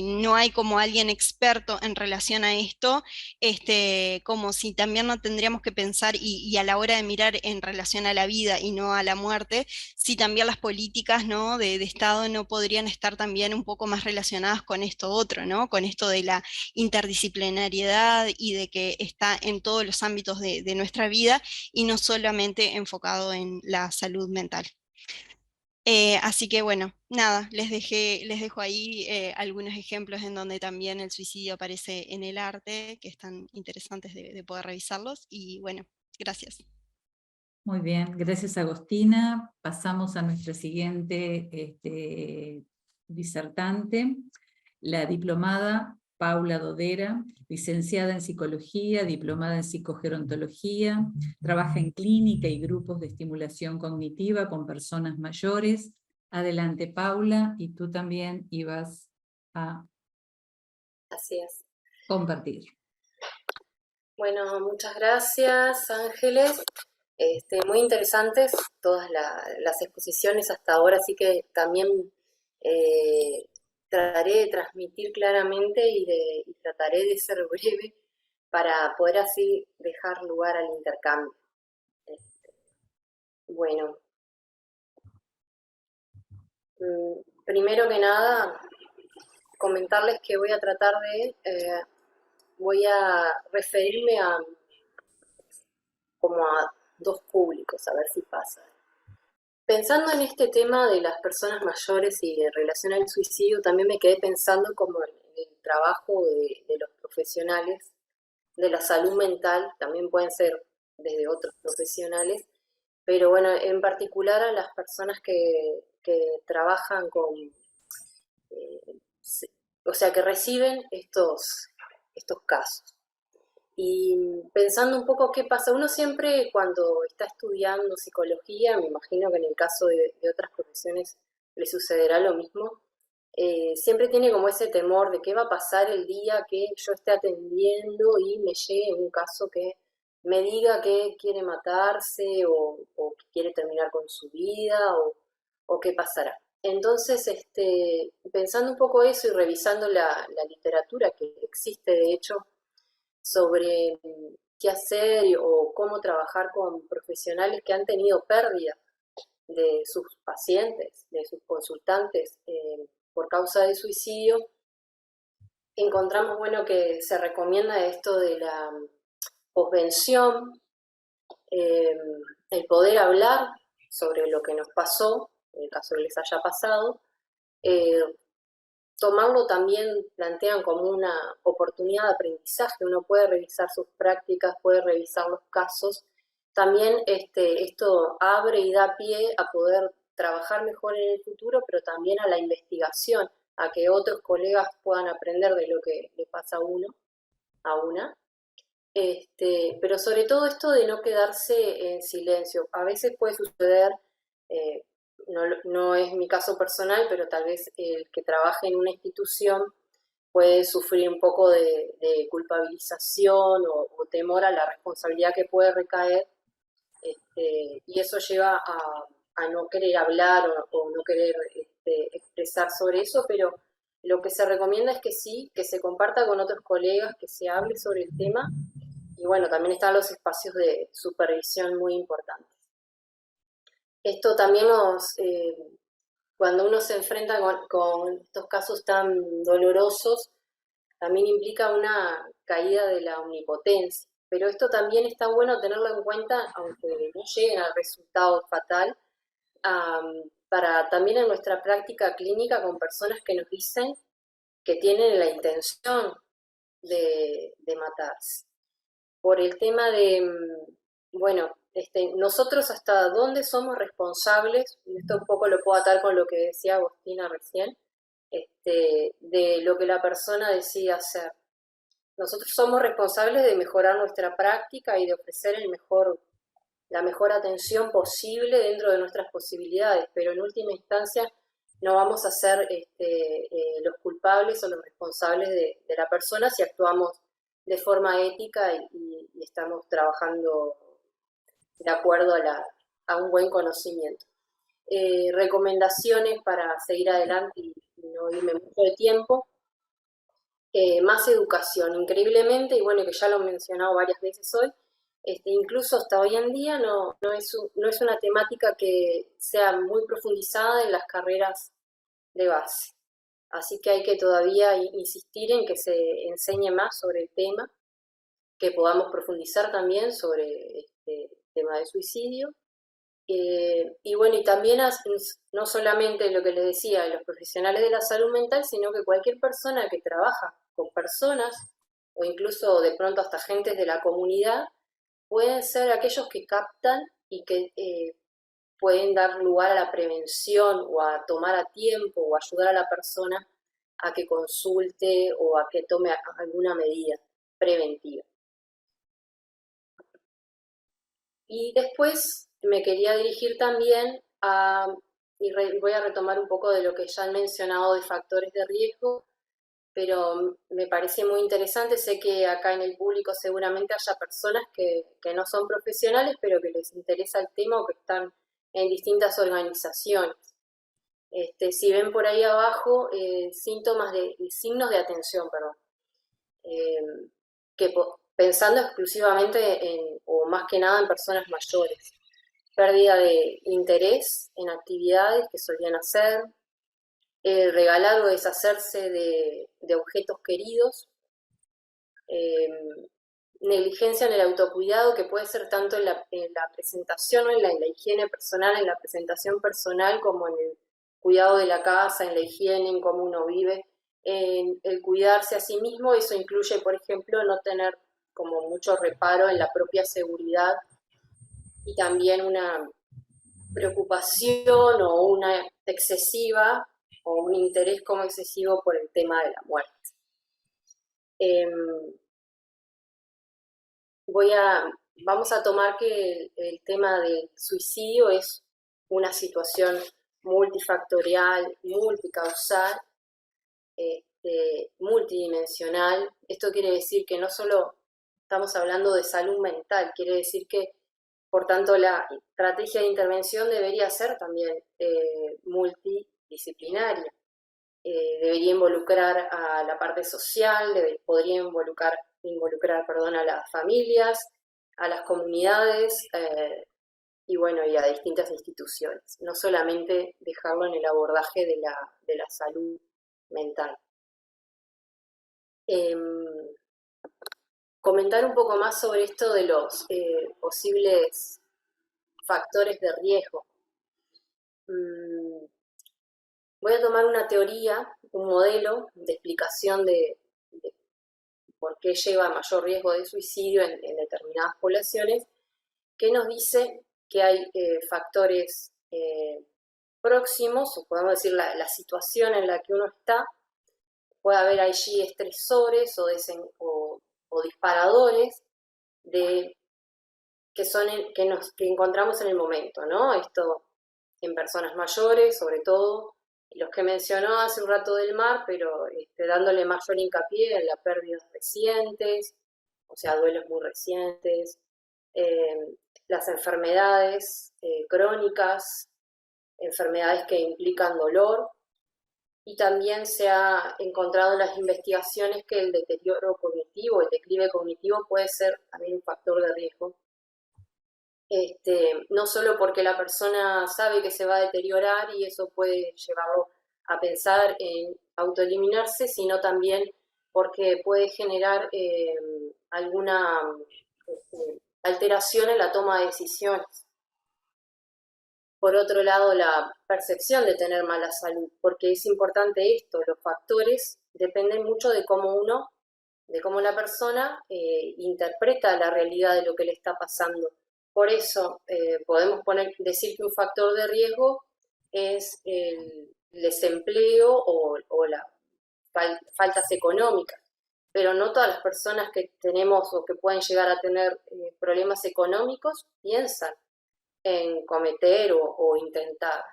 [SPEAKER 4] no hay como alguien experto en relación a esto, como si también no tendríamos que pensar, y a la hora de mirar en relación a la vida y no a la muerte, si también las políticas, ¿no? de Estado no podrían estar también un poco más relacionadas con esto otro, ¿no? Con esto de la interdisciplinariedad y de que está en todos los ámbitos de nuestra vida y no solamente enfocado en la salud mental. Así que bueno, nada, les dejo ahí algunos ejemplos en donde también el suicidio aparece en el arte, que están interesantes de poder revisarlos, y bueno, gracias.
[SPEAKER 1] Muy bien, gracias Agostina. Pasamos a nuestra siguiente disertante, la diplomada Paula Dodera, licenciada en Psicología, diplomada en Psicogerontología, trabaja en clínica y grupos de estimulación cognitiva con personas mayores. Adelante, Paula, y tú también ibas a
[SPEAKER 5] Así es.
[SPEAKER 1] compartir.
[SPEAKER 5] Bueno, muchas gracias, Ángeles. Muy interesantes todas las exposiciones hasta ahora, así que también trataré de transmitir claramente y trataré de ser breve para poder así dejar lugar al intercambio. Bueno, primero que nada, comentarles que voy a tratar voy a referirme como a dos públicos, a ver si pasa. Pensando en este tema de las personas mayores y en relación al suicidio, también me quedé pensando como en el trabajo de los profesionales de la salud mental, también pueden ser desde otros profesionales, pero bueno, en particular a las personas que trabajan con, o sea, que reciben estos casos. Y pensando un poco qué pasa, uno siempre cuando está estudiando psicología, me imagino que en el caso de otras profesiones le sucederá lo mismo, siempre tiene como ese temor de qué va a pasar el día que yo esté atendiendo y me llegue un caso que me diga que quiere matarse o que quiere terminar con su vida o qué pasará. Entonces, pensando un poco eso y revisando la literatura que existe, de hecho, sobre qué hacer o cómo trabajar con profesionales que han tenido pérdida de sus pacientes, de sus consultantes por causa de suicidio, encontramos bueno que se recomienda esto de la posvención, el poder hablar sobre lo que nos pasó, en el caso que les haya pasado, tomarlo también plantean como una oportunidad de aprendizaje, uno puede revisar sus prácticas, puede revisar los casos, también esto abre y da pie a poder trabajar mejor en el futuro, pero también a la investigación, a que otros colegas puedan aprender de lo que le pasa a uno, a una. Pero sobre todo esto de no quedarse en silencio. A veces puede suceder, no es mi caso personal, pero tal vez el que trabaje en una institución puede sufrir un poco de culpabilización o temor a la responsabilidad que puede recaer, y eso lleva a no querer hablar o no querer expresar sobre eso, pero lo que se recomienda es que sí, que se comparta con otros colegas, que se hable sobre el tema, y bueno, también están los espacios de supervisión muy importantes. Esto también cuando uno se enfrenta con estos casos tan dolorosos, también implica una caída de la omnipotencia. Pero esto también está bueno tenerlo en cuenta, aunque no lleguen al resultado fatal, para también en nuestra práctica clínica con personas que nos dicen que tienen la intención de matarse. Por el tema de, bueno, nosotros hasta dónde somos responsables, y esto un poco lo puedo atar con lo que decía Agostina recién, de lo que la persona decide hacer. Nosotros somos responsables de mejorar nuestra práctica y de ofrecer la mejor atención posible dentro de nuestras posibilidades, pero en última instancia no vamos a ser los culpables o los responsables de la persona si actuamos de forma ética y estamos trabajando de acuerdo a un buen conocimiento. Recomendaciones para seguir adelante y no irme mucho de tiempo. Más educación, increíblemente, y bueno, que ya lo he mencionado varias veces hoy, incluso hasta hoy en día no es una temática que sea muy profundizada en las carreras de base. Así que hay que todavía insistir en que se enseñe más sobre el tema, que podamos profundizar también sobre este tema de suicidio. Y bueno, y también no solamente lo que les decía de los profesionales de la salud mental, sino que cualquier persona que trabaja con personas, o incluso de pronto hasta agentes de la comunidad, pueden ser aquellos que captan y que pueden dar lugar a la prevención o a tomar a tiempo o ayudar a la persona a que consulte o a que tome alguna medida preventiva. Y después me quería dirigir también y voy a retomar un poco de lo que ya han mencionado de factores de riesgo, pero me parece muy interesante. Sé que acá en el público seguramente haya personas que no son profesionales, pero que les interesa el tema o que están en distintas organizaciones. Si ven por ahí abajo signos de atención, perdón, pensando exclusivamente o más que nada en personas mayores. Pérdida de interés en actividades que solían hacer, regalar o deshacerse de objetos queridos, negligencia en el autocuidado, que puede ser tanto en la presentación o en la higiene personal, en la presentación personal, como en el cuidado de la casa, en la higiene, en cómo uno vive, en el cuidarse a sí mismo. Eso incluye, por ejemplo, no tener como mucho reparo en la propia seguridad y también una preocupación o una excesiva o un interés como excesivo por el tema de la muerte. Vamos a tomar que el tema del suicidio es una situación multifactorial, multicausal, multidimensional. Esto quiere decir que no solo estamos hablando de salud mental, quiere decir que, por tanto, la estrategia de intervención debería ser también multidisciplinaria. Debería involucrar a la parte social, podría involucrar a las familias, a las comunidades y bueno, y a distintas instituciones. No solamente dejarlo en el abordaje de la salud mental. Comentar un poco más sobre esto de los posibles factores de riesgo. Voy a tomar una teoría, un modelo de explicación de por qué lleva a mayor riesgo de suicidio en determinadas poblaciones, que nos dice que hay factores próximos, o podemos decir la situación en la que uno está, puede haber allí estresores o disparadores que encontramos en el momento, ¿no? Esto en personas mayores, sobre todo, los que mencionó hace un rato del mar, pero dándole mayor hincapié en las pérdidas recientes, o sea, duelos muy recientes, las enfermedades crónicas, enfermedades que implican dolor, y también se ha encontrado en las investigaciones que el deterioro cognitivo, el declive cognitivo puede ser también un factor de riesgo. No solo porque la persona sabe que se va a deteriorar y eso puede llevarlo a pensar en autoeliminarse, sino también porque puede generar alguna alteración en la toma de decisiones. Por otro lado, la percepción de tener mala salud, porque es importante esto, los factores dependen mucho de cómo la persona interpreta la realidad de lo que le está pasando. Por eso podemos decir que un factor de riesgo es el desempleo o las faltas económicas, pero no todas las personas que tenemos o que pueden llegar a tener problemas económicos piensan en cometer o intentar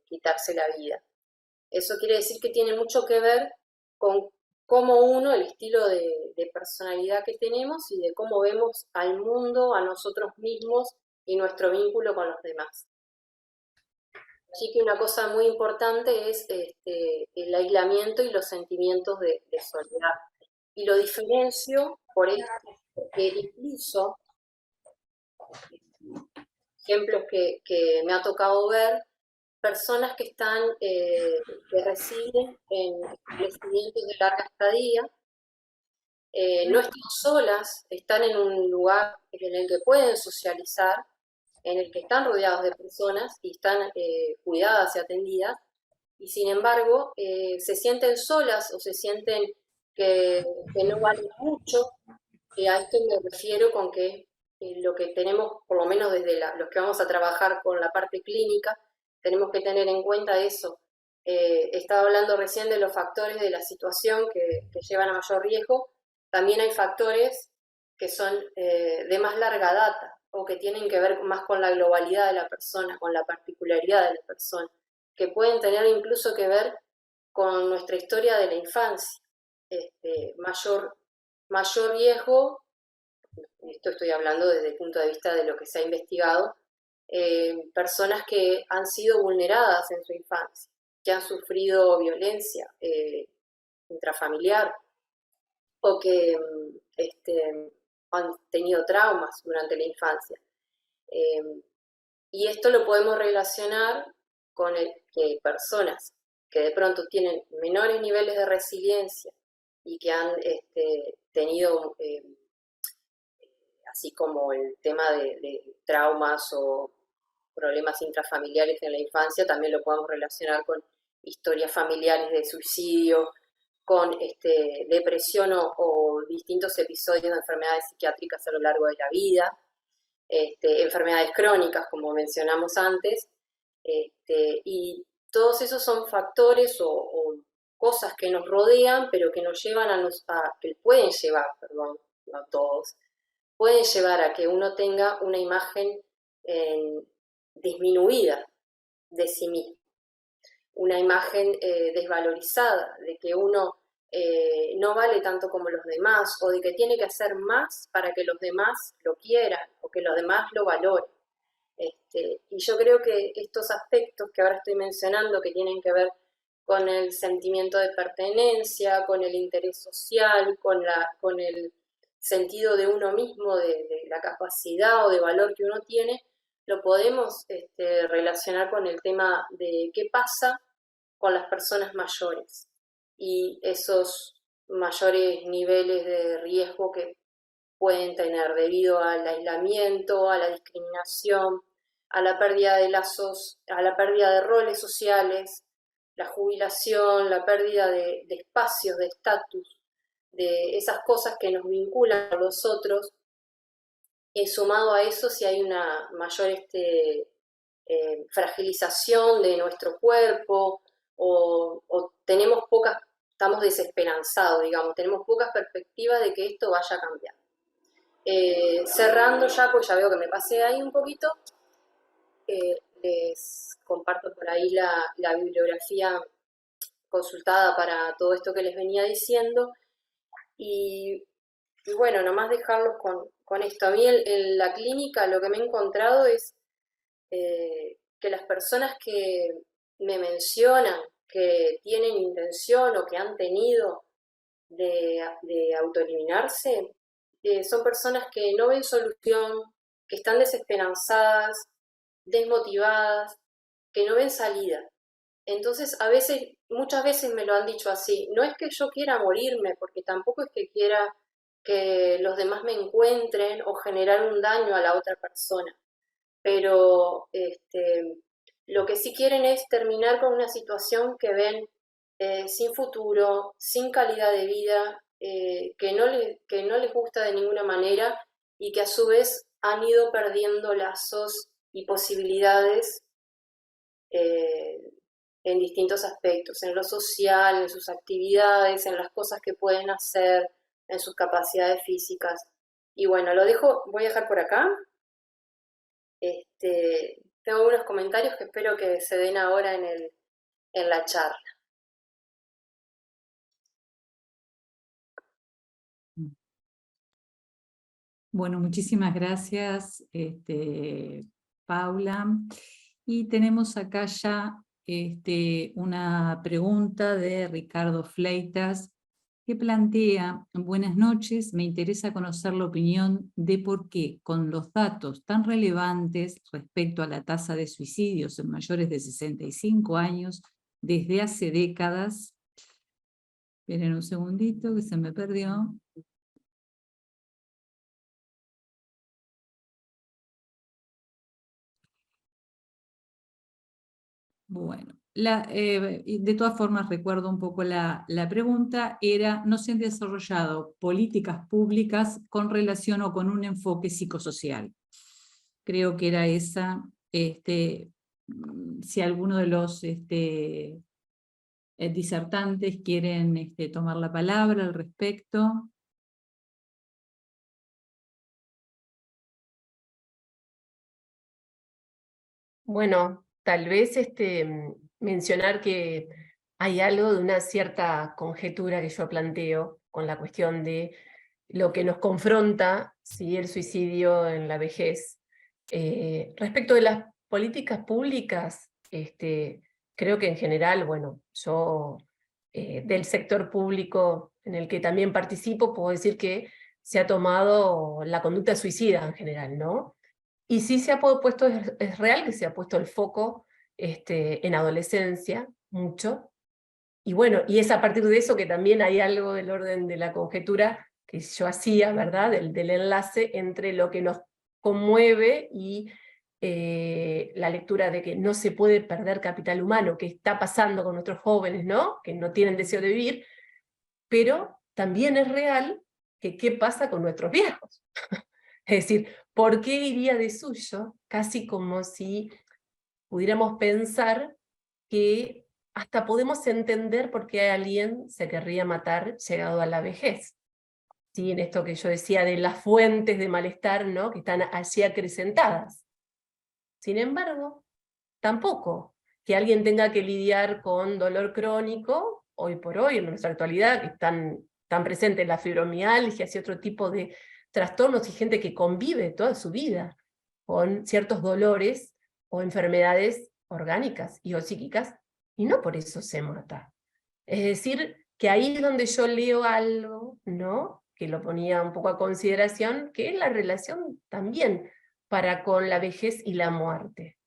[SPEAKER 5] quitarse la vida. Eso quiere decir que tiene mucho que ver con cómo el estilo de personalidad que tenemos y de cómo vemos al mundo, a nosotros mismos y nuestro vínculo con los demás. Así que una cosa muy importante es el aislamiento y los sentimientos de soledad. Y lo diferencio por esto, porque incluso ejemplos que me ha tocado ver, personas que residen en establecimientos de larga estadía, no están solas, están en un lugar en el que pueden socializar, en el que están rodeados de personas y están cuidadas y atendidas, y sin embargo se sienten solas o se sienten que no valen mucho, y a esto me refiero con que lo que tenemos, por lo menos desde los que vamos a trabajar con la parte clínica, tenemos que tener en cuenta eso. Estaba hablando recién de los factores de la situación que llevan a mayor riesgo. También hay factores que son de más larga data o que tienen que ver más con la globalidad de la persona, con la particularidad de la persona, que pueden tener incluso que ver con nuestra historia de la infancia. Mayor riesgo, esto estoy hablando desde el punto de vista de lo que se ha investigado, personas que han sido vulneradas en su infancia, que han sufrido violencia intrafamiliar o que han tenido traumas durante la infancia. Y esto lo podemos relacionar con que personas que de pronto tienen menores niveles de resiliencia y que han tenido, así como el tema de traumas o problemas intrafamiliares en la infancia, también lo podemos relacionar con historias familiares de suicidio, con depresión o distintos episodios de enfermedades psiquiátricas a lo largo de la vida, enfermedades crónicas, como mencionamos antes, y todos esos son factores o cosas que nos rodean, pero que nos llevan que pueden llevar, perdón, no todos, pueden llevar a que uno tenga una imagen disminuida de sí mismo, una imagen desvalorizada, de que uno no vale tanto como los demás, o de que tiene que hacer más para que los demás lo quieran, o que los demás lo valoren. Y yo creo que estos aspectos que ahora estoy mencionando, que tienen que ver con el sentimiento de pertenencia, con el interés social, con el sentido de uno mismo, de la capacidad o de valor que uno tiene, lo podemos relacionar con el tema de qué pasa con las personas mayores y esos mayores niveles de riesgo que pueden tener debido al aislamiento, a la discriminación, a la pérdida de lazos, a la pérdida de roles sociales, la jubilación, la pérdida de espacios, de estatus, de esas cosas que nos vinculan a los otros. Sumado a eso, si hay una mayor fragilización de nuestro cuerpo, o tenemos pocas, estamos desesperanzados, digamos, tenemos pocas perspectivas de que esto vaya a cambiar. Cerrando ya, pues ya veo que me pasé ahí un poquito, les comparto por ahí la bibliografía consultada para todo esto que les venía diciendo, y bueno, nomás dejarlos con esto. A mí en la clínica lo que me he encontrado es que las personas que me mencionan que tienen intención o que han tenido de autoeliminarse, son personas que no ven solución, que están desesperanzadas, desmotivadas, que no ven salida. Entonces, muchas veces me lo han dicho así, no es que yo quiera morirme, porque tampoco es que quiera que los demás me encuentren o generar un daño a la otra persona, pero lo que sí quieren es terminar con una situación que ven sin futuro, sin calidad de vida, que no les gusta de ninguna manera, y que a su vez han ido perdiendo lazos y posibilidades en distintos aspectos, en lo social, en sus actividades, en las cosas que pueden hacer, en sus capacidades físicas. Y bueno, voy a dejar por acá. Tengo unos comentarios que espero que se den ahora en la charla.
[SPEAKER 1] Bueno, muchísimas gracias, Paula. Y tenemos acá ya una pregunta de Ricardo Fleitas, que plantea: buenas noches, me interesa conocer la opinión de por qué, con los datos tan relevantes respecto a la tasa de suicidios en mayores de 65 años, desde hace décadas. Esperen un segundito que se me perdió. Bueno, de todas formas recuerdo un poco la pregunta, era: no se han desarrollado políticas públicas con relación o con un enfoque psicosocial. Creo que era esa. Si alguno de los disertantes quieren tomar la palabra al respecto.
[SPEAKER 2] Bueno, tal vez mencionar que hay algo de una cierta conjetura que yo planteo con la cuestión de lo que nos confronta, ¿sí?, el suicidio en la vejez. Respecto de las políticas públicas, creo que en general, bueno, yo del sector público en el que también participo, puedo decir que se ha tomado la conducta suicida en general, ¿no? Y sí se ha puesto, es real que se ha puesto el foco en adolescencia, mucho. Y bueno, y es a partir de eso que también hay algo del orden de la conjetura que yo hacía, ¿verdad? Del enlace entre lo que nos conmueve y la lectura de que no se puede perder capital humano, que está pasando con nuestros jóvenes, ¿no? Que no tienen deseo de vivir, pero también es real que qué pasa con nuestros viejos. Es decir, ¿por qué iría de suyo? Casi como si pudiéramos pensar que hasta podemos entender por qué alguien se querría matar llegado a la vejez. ¿Sí? En esto que yo decía de las fuentes de malestar, ¿no?, que están allí acrecentadas. Sin embargo, tampoco que alguien tenga que lidiar con dolor crónico, hoy por hoy, en nuestra actualidad, que están tan presentes la fibromialgia y otro tipo de trastornos, y gente que convive toda su vida con ciertos dolores o enfermedades orgánicas y o psíquicas, y no por eso se mata. Es decir, que ahí es donde yo leo algo, ¿no?, que lo ponía un poco a consideración, que es la relación también para con la vejez y la muerte.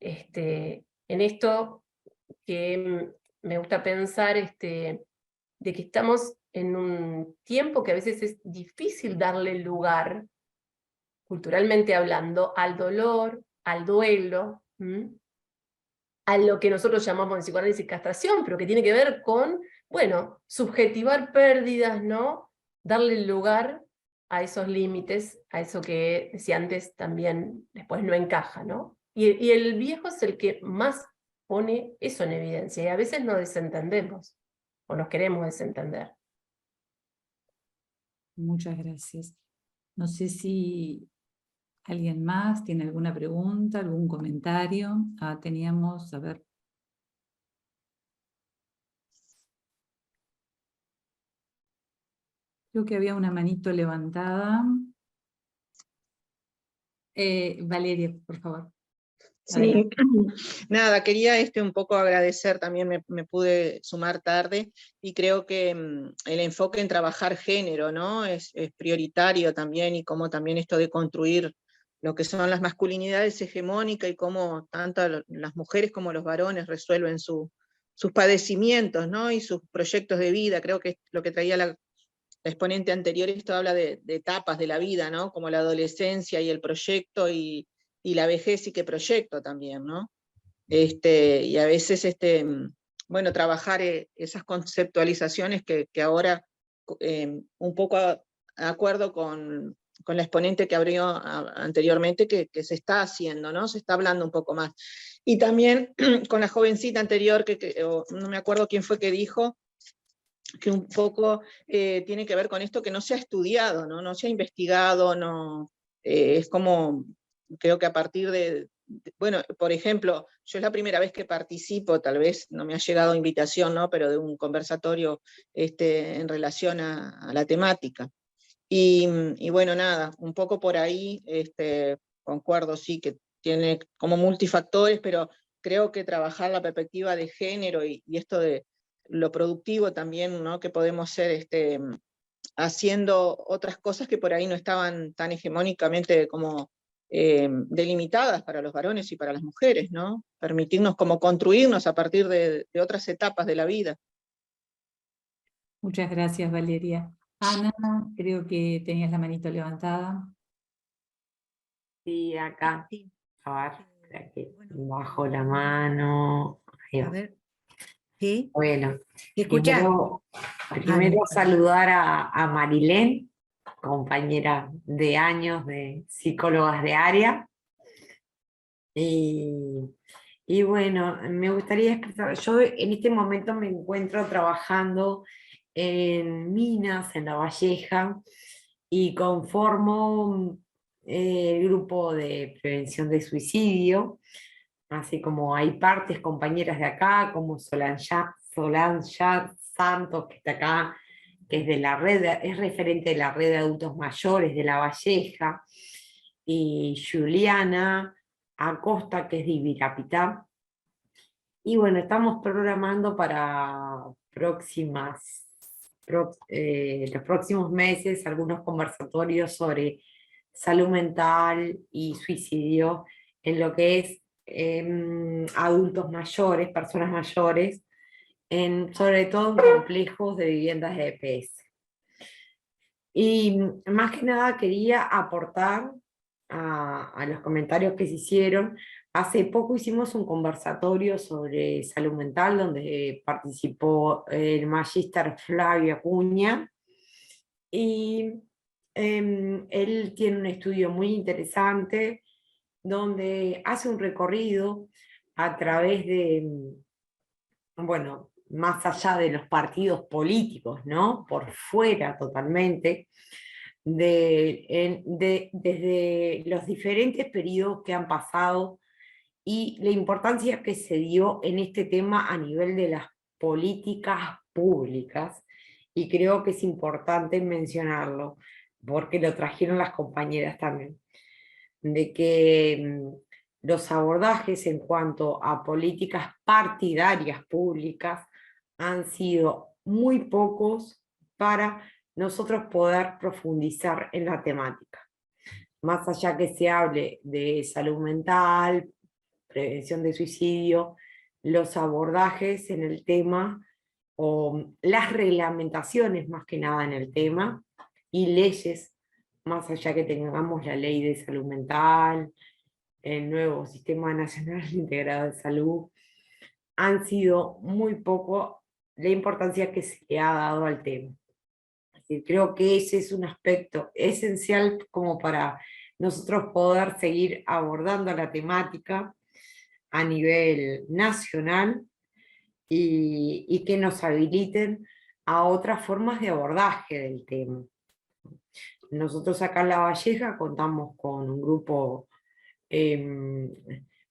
[SPEAKER 2] En esto que me gusta pensar de que estamos en un tiempo que a veces es difícil darle lugar, culturalmente hablando, al dolor, al duelo, a lo que nosotros llamamos en psicoanálisis castración, pero que tiene que ver con, bueno, subjetivar pérdidas, ¿no? Darle lugar a esos límites, a eso que decía antes también después no encaja, ¿no? Y el viejo es el que más pone eso en evidencia, y a veces nos desentendemos, o nos queremos desentender.
[SPEAKER 1] Muchas gracias. No sé si alguien más tiene alguna pregunta, algún comentario. Teníamos, a ver. Creo que había una manito levantada. Valeria, por favor.
[SPEAKER 6] Sí,
[SPEAKER 1] Adelante.
[SPEAKER 6] nada, quería un poco agradecer, también me pude sumar tarde, y creo que el enfoque en trabajar género, ¿no? Es prioritario también, y cómo también esto de construir lo que son las masculinidades hegemónicas, y cómo tanto las mujeres como los varones resuelven sus padecimientos, ¿no? Y sus proyectos de vida. Creo que lo que traía la exponente anterior, esto habla de etapas de la vida, ¿no? Como la adolescencia y el proyecto, y la vejez, y qué proyecto también, ¿no? Y a veces, bueno, trabajar esas conceptualizaciones que ahora, un poco de acuerdo con la exponente que abrió anteriormente, que se está haciendo, ¿no? Se está hablando un poco más. Y también con la jovencita anterior, no me acuerdo quién fue que dijo, que un poco tiene que ver con esto, que no se ha estudiado, no se ha investigado, es como, creo que a partir bueno, por ejemplo, yo es la primera vez que participo, tal vez no me ha llegado invitación, ¿no? Pero de un conversatorio en relación a la temática. Y bueno, nada, un poco por ahí, concuerdo, sí, que tiene como multifactores, pero creo que trabajar la perspectiva de género, y esto de lo productivo también, ¿no? Que podemos ser haciendo otras cosas que por ahí no estaban tan hegemónicamente como delimitadas para los varones y para las mujeres, ¿no? Permitirnos como construirnos a partir de otras etapas de la vida.
[SPEAKER 1] Muchas gracias, Valeria. Ana, creo que tenías la manito levantada.
[SPEAKER 7] Sí, acá. A ver, espera que bajo la mano. Ahí
[SPEAKER 8] A
[SPEAKER 7] va.
[SPEAKER 8] ver. ¿Sí?
[SPEAKER 7] Bueno,
[SPEAKER 8] ¿Me escuchás?
[SPEAKER 7] primero saludar a Marilén, compañera de años de psicólogas de área. Y bueno, me gustaría expresar, yo en este momento me encuentro trabajando en Minas, en La Valleja, y conformo el grupo de prevención de suicidio, así como hay partes compañeras de acá, como Solange Santos, que está acá, que es de la red, es referente de la red de adultos mayores de La Valleja, y Juliana Acosta, que es de Ibirapitá. Y bueno, estamos programando para los próximos meses algunos conversatorios sobre salud mental y suicidio en lo que es adultos mayores, personas mayores, sobre todo en complejos de viviendas de EPS. Y más que nada quería aportar a los comentarios que se hicieron. Hace poco hicimos un conversatorio sobre salud mental, donde participó el magíster Flavio Acuña, y él tiene un estudio muy interesante, donde hace un recorrido a través de, bueno, más allá de los partidos políticos, ¿no? Por fuera totalmente, desde los diferentes periodos que han pasado, y la importancia que se dio en este tema a nivel de las políticas públicas, y creo que es importante mencionarlo, porque lo trajeron las compañeras también, de que los abordajes en cuanto a políticas partidarias públicas han sido muy pocos para nosotros poder profundizar en la temática. Más allá que se hable de salud mental, prevención de suicidio, los abordajes en el tema, o las reglamentaciones más que nada en el tema, y leyes, más allá que tengamos la ley de salud mental, el nuevo Sistema Nacional Integrado de Salud, han sido muy poco la importancia que se le ha dado al tema. Así que creo que ese es un aspecto esencial como para nosotros poder seguir abordando la temática a nivel nacional y que nos habiliten a otras formas de abordaje del tema. Nosotros acá en La Valleja contamos con un grupo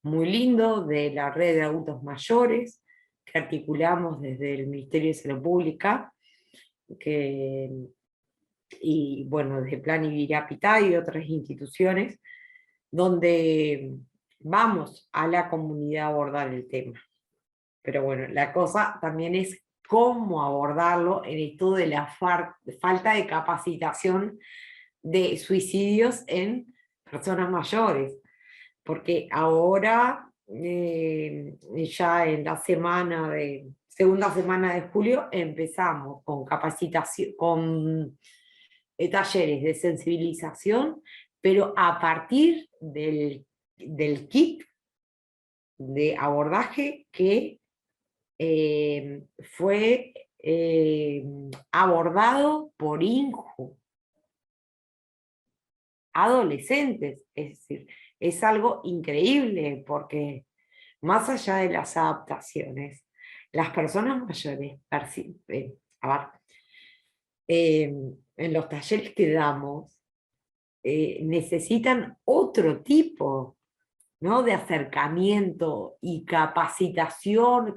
[SPEAKER 7] muy lindo de la red de adultos mayores, que articulamos desde el Ministerio de Salud Pública, y bueno, desde Plan Ibirapitá y otras instituciones, donde vamos a la comunidad a abordar el tema. Pero bueno, la cosa también es cómo abordarlo en esto de la falta de capacitación de suicidios en personas mayores. Porque ahora, ya en la segunda semana de julio, empezamos con capacitación, con talleres de sensibilización, pero a partir del kit de abordaje que fue abordado por INJU. Adolescentes, es decir, es algo increíble porque más allá de las adaptaciones, las personas mayores, en los talleres que damos, necesitan otro tipo, ¿no?, de acercamiento y capacitación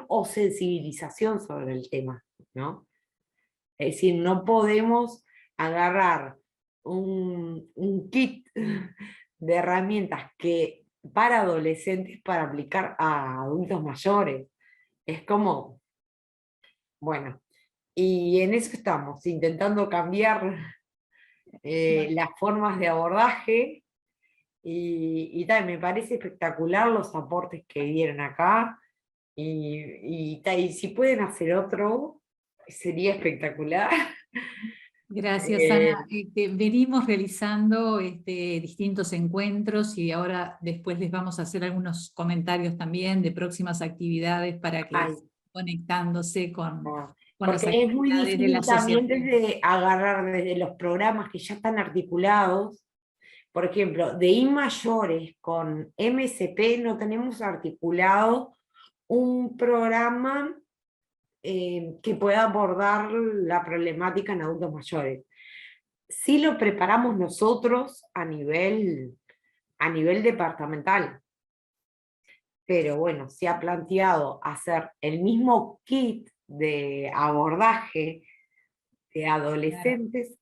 [SPEAKER 7] o sensibilización sobre el tema, ¿no? Es decir, no podemos agarrar un kit de herramientas para adolescentes para aplicar a adultos mayores. Es como, bueno, y en eso estamos, intentando cambiar las formas de abordaje, y tal, me parece espectacular los aportes que dieron acá, y si pueden hacer otro, sería espectacular.
[SPEAKER 1] Gracias, Ana. Venimos realizando distintos encuentros y ahora después les vamos a hacer algunos comentarios también de próximas actividades para que estén conectándose con las
[SPEAKER 7] porque es muy
[SPEAKER 1] actividades de la
[SPEAKER 7] difícil también
[SPEAKER 1] asociación.
[SPEAKER 7] agarrar desde los programas que ya están articulados. Por ejemplo, de mayores con MSP no tenemos articulado un programa que pueda abordar la problemática en adultos mayores. Sí lo preparamos nosotros a nivel departamental, pero bueno, se ha planteado hacer el mismo kit de abordaje de adolescentes,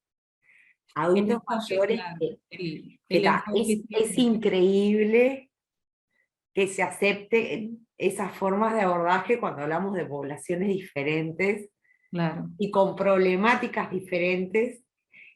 [SPEAKER 7] adultos mayores, es increíble que se acepten esas formas de abordaje cuando hablamos de poblaciones diferentes,
[SPEAKER 1] claro,
[SPEAKER 7] y con problemáticas diferentes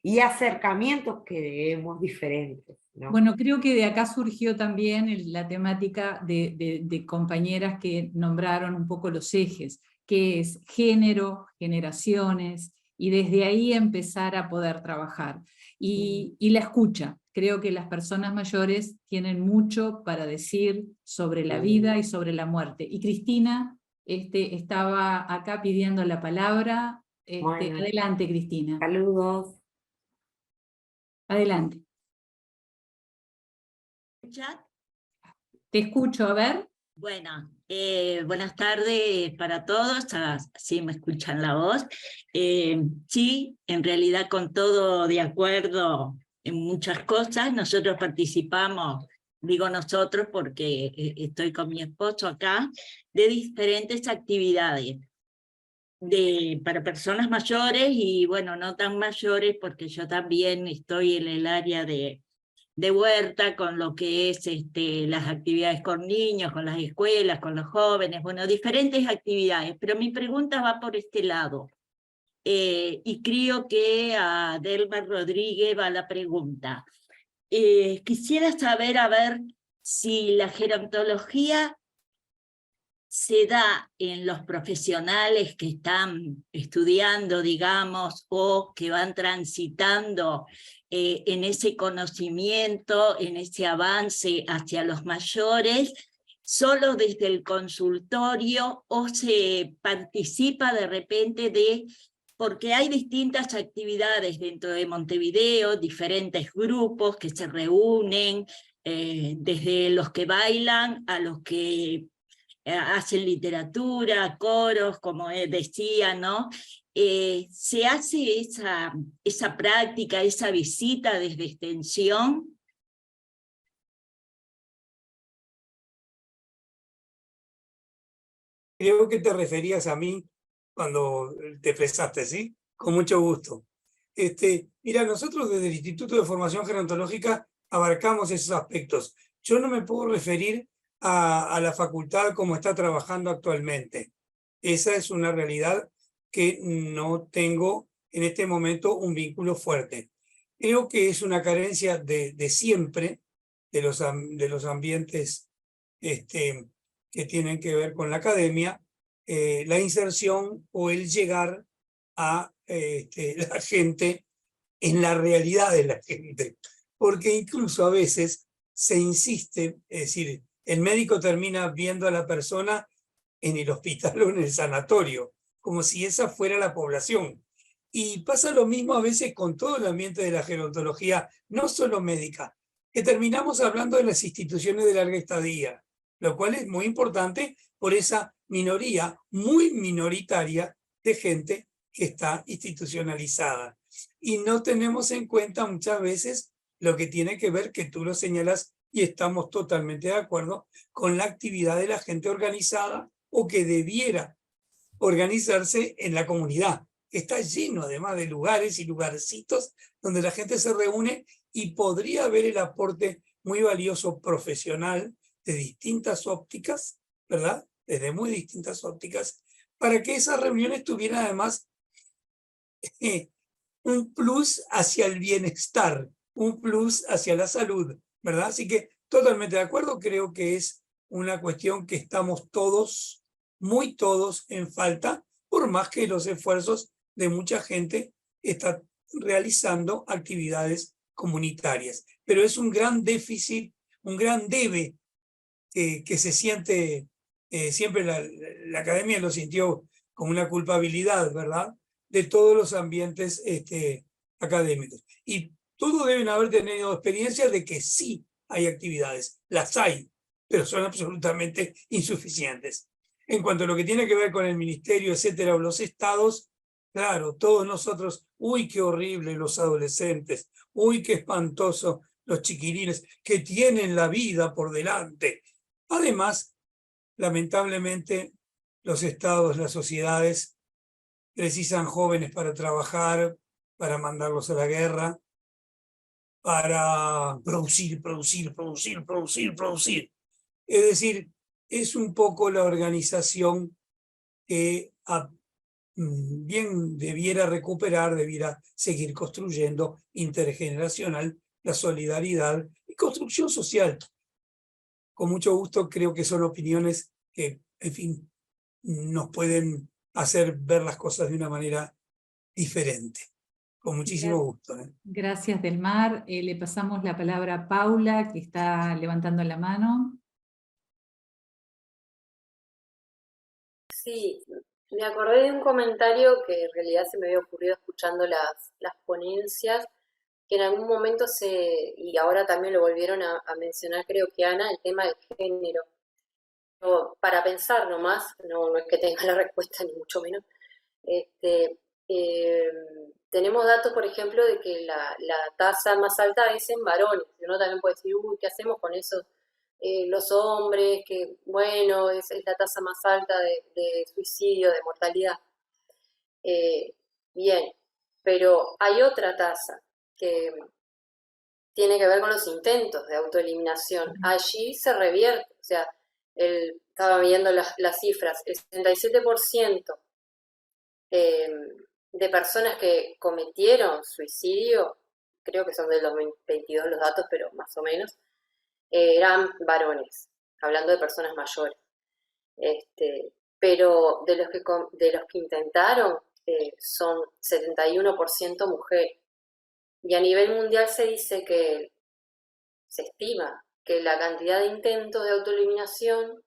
[SPEAKER 7] y acercamientos que debemos diferentes, ¿no?
[SPEAKER 1] Bueno, creo que de acá surgió también la temática de compañeras que nombraron un poco los ejes, que es género, generaciones, y desde ahí empezar a poder trabajar. Y la escucha. Creo que las personas mayores tienen mucho para decir sobre la vida y sobre la muerte. Y Cristina estaba acá pidiendo la palabra.
[SPEAKER 7] Bueno,
[SPEAKER 1] adelante, Cristina.
[SPEAKER 7] saludos.
[SPEAKER 1] Adelante. Te escucho, a ver.
[SPEAKER 9] Bueno, buenas tardes para todos, sí me escuchan la voz. Sí, en realidad con todo de acuerdo en muchas cosas. Nosotros participamos, digo nosotros porque estoy con mi esposo acá, de diferentes actividades para personas mayores y bueno, no tan mayores, porque yo también estoy en el área de huerta, con lo que es las actividades con niños, con las escuelas, con los jóvenes, bueno, diferentes actividades, pero mi pregunta va por este lado, y creo que a Delma Rodríguez va la pregunta. Quisiera saber, a ver, si la gerontología se da en los profesionales que están estudiando, digamos, o que van transitando en ese conocimiento, en ese avance hacia los mayores, solo desde el consultorio, o se participa de repente de porque hay distintas actividades dentro de Montevideo, diferentes grupos que se reúnen, desde los que bailan a los que hacen literatura, coros, como decía, ¿no? ¿Se hace esa práctica, esa visita desde Extensión?
[SPEAKER 3] Creo que te referías a mí cuando te expresaste, ¿sí? Con mucho gusto. Mira, nosotros desde el Instituto de Formación Gerontológica abarcamos esos aspectos. Yo no me puedo referir a la facultad como está trabajando actualmente. Esa es una realidad que no tengo en este momento un vínculo fuerte. Creo que es una carencia de siempre de los ambientes que tienen que ver con la academia, la inserción o el llegar a la gente en la realidad de la gente, porque incluso a veces se insiste, es decir, el médico termina viendo a la persona en el hospital o en el sanatorio, como si esa fuera la población. Y pasa lo mismo a veces con todo el ambiente de la gerontología, no solo médica, que terminamos hablando de las instituciones de larga estadía, lo cual es muy importante por esa minoría muy minoritaria de gente que está institucionalizada. Y no tenemos en cuenta muchas veces lo que tiene que ver, que tú lo señalas y estamos totalmente de acuerdo, con la actividad de la gente organizada o que debiera organizarse en la comunidad. Está lleno además de lugares y lugarcitos donde la gente se reúne y podría haber el aporte muy valioso profesional de distintas ópticas, ¿verdad? Desde muy distintas ópticas, para que esas reuniones tuvieran además un plus hacia el bienestar, un plus hacia la salud, ¿verdad? Así que totalmente de acuerdo, creo que es una cuestión que estamos todos, muy todos en falta, por más que los esfuerzos de mucha gente está realizando actividades comunitarias. Pero es un gran déficit, un gran debe que se siente, siempre la academia lo sintió como una culpabilidad, ¿verdad?, de todos los ambientes académicos. Y todos deben haber tenido experiencia de que sí hay actividades, las hay, pero son absolutamente insuficientes. En cuanto a lo que tiene que ver con el ministerio, etcétera, o los estados, claro, todos nosotros, uy, qué horrible los adolescentes, uy, qué espantoso los chiquilines que tienen la vida por delante. Además, lamentablemente, los estados, las sociedades precisan jóvenes para trabajar, para mandarlos a la guerra, para producir. Es decir, es un poco la organización que bien debiera recuperar, debiera seguir construyendo intergeneracional la solidaridad y construcción social. Con mucho gusto, creo que son opiniones que, en fin, nos pueden hacer ver las cosas de una manera diferente. Con muchísimo gusto.
[SPEAKER 1] Gracias, Delmar. Le pasamos la palabra a Paula, que está levantando la mano.
[SPEAKER 5] Sí, me acordé de un comentario que en realidad se me había ocurrido escuchando las ponencias, que en algún momento y ahora también lo volvieron a mencionar, creo que Ana, el tema del género. Para pensar nomás, no es que tenga la respuesta ni mucho menos, tenemos datos, por ejemplo, de que la tasa más alta es en varones. Uno también puede decir, uy, ¿qué hacemos con eso? Los hombres, que bueno, es la tasa más alta de suicidio, de mortalidad. Bien, pero hay otra tasa que tiene que ver con los intentos de autoeliminación. Allí se revierte, o sea, estaba viendo las cifras, el 67% de personas que cometieron suicidio, creo que son del 2022 los datos, pero más o menos, eran varones, hablando de personas mayores. Pero de los que intentaron, son 71% mujeres. Y a nivel mundial se estima que la cantidad de intentos de autoeliminación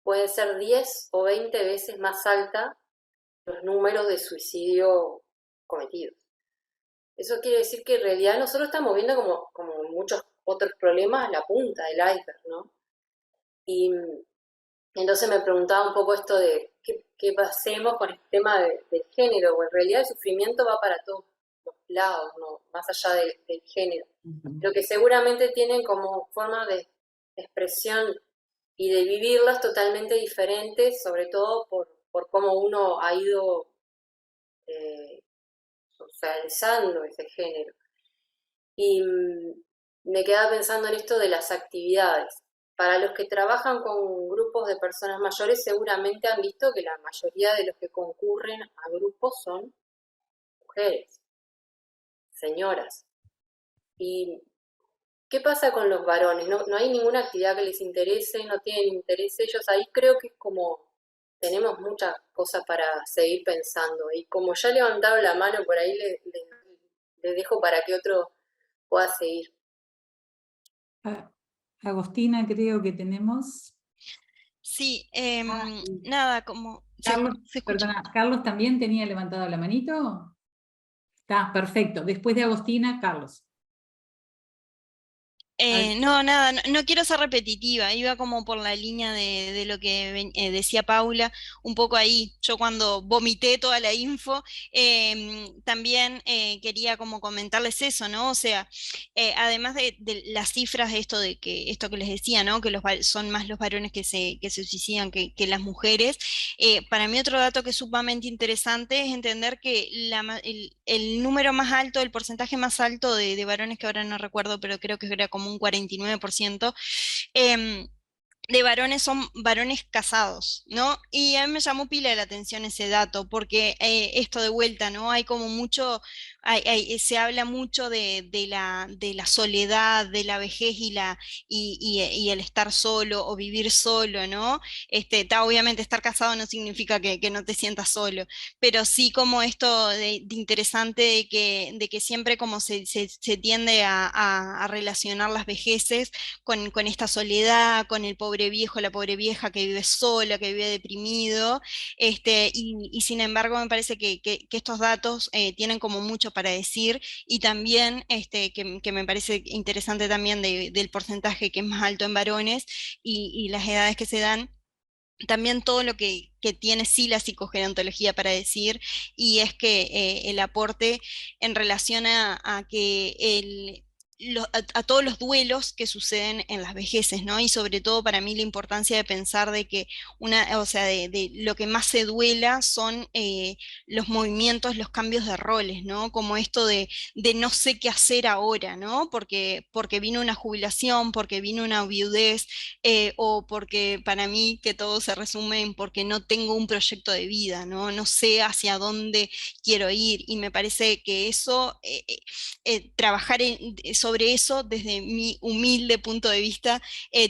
[SPEAKER 5] puede ser 10 o 20 veces más alta los números de suicidio cometidos. Eso quiere decir que en realidad nosotros estamos viendo como muchos otros problemas la punta del iceberg, ¿no? Y entonces me preguntaba un poco esto de qué hacemos con este tema del género, o en realidad el sufrimiento va para todos los lados, ¿no? Más allá del género. Lo que seguramente tienen como forma de expresión y de vivirlas totalmente diferentes, sobre todo por cómo uno ha ido socializando ese género. Y me quedaba pensando en esto de las actividades. Para los que trabajan con grupos de personas mayores, seguramente han visto que la mayoría de los que concurren a grupos son mujeres, señoras. ¿Y qué pasa con los varones? No hay ninguna actividad que les interese, no tienen interés ellos. Ahí creo que es como tenemos muchas cosas para seguir pensando. Y como ya levantaron la mano, por ahí les dejo para que otro pueda seguir.
[SPEAKER 1] Agostina, creo que tenemos.
[SPEAKER 4] Sí, nada, como...
[SPEAKER 1] Carlos,
[SPEAKER 4] ¿Se escucha?
[SPEAKER 1] perdona, ¿Carlos también tenía levantado la manito? Está, perfecto. Después de Agostina, Carlos.
[SPEAKER 4] No, nada, no quiero ser repetitiva, iba como por la línea de lo que decía Paula, un poco ahí. Yo cuando vomité toda la info, también quería como comentarles eso, ¿no? O sea, además de las cifras de esto esto que les decía, ¿no? Que son más los varones que se suicidan que las mujeres. Para mí otro dato que es sumamente interesante es entender que el número más alto, el porcentaje más alto de varones, que ahora no recuerdo, pero creo que era como un 49%, de varones son varones casados, ¿no? Y a mí me llamó pila la atención ese dato, porque esto de vuelta, ¿no? Hay como mucho, se habla mucho de la soledad, de la vejez y el estar solo o vivir solo, ¿no? Obviamente estar casado no significa que no te sientas solo, pero sí como esto de interesante de que siempre como se tiende a relacionar las vejeces con esta soledad, con el pobre viejo, la pobre vieja que vive sola, que vive deprimido, y sin embargo me parece que estos datos tienen como mucho para decir, y también que me parece interesante también del porcentaje que es más alto en varones y las edades que se dan. También todo lo que tiene sí la psicogerontología para decir, y es que el aporte en relación a que a todos los duelos que suceden en las vejeces, ¿no? Y sobre todo para mí la importancia de pensar de que o sea, de lo que más se duela son los movimientos, los cambios de roles, ¿no? Como esto de no sé qué hacer ahora, ¿no? Porque vino una jubilación, porque vino una viudez, o porque para mí que todo se resume en porque no tengo un proyecto de vida, ¿no? No sé hacia dónde quiero ir, y me parece que eso, trabajar sobre eso desde mi humilde punto de vista,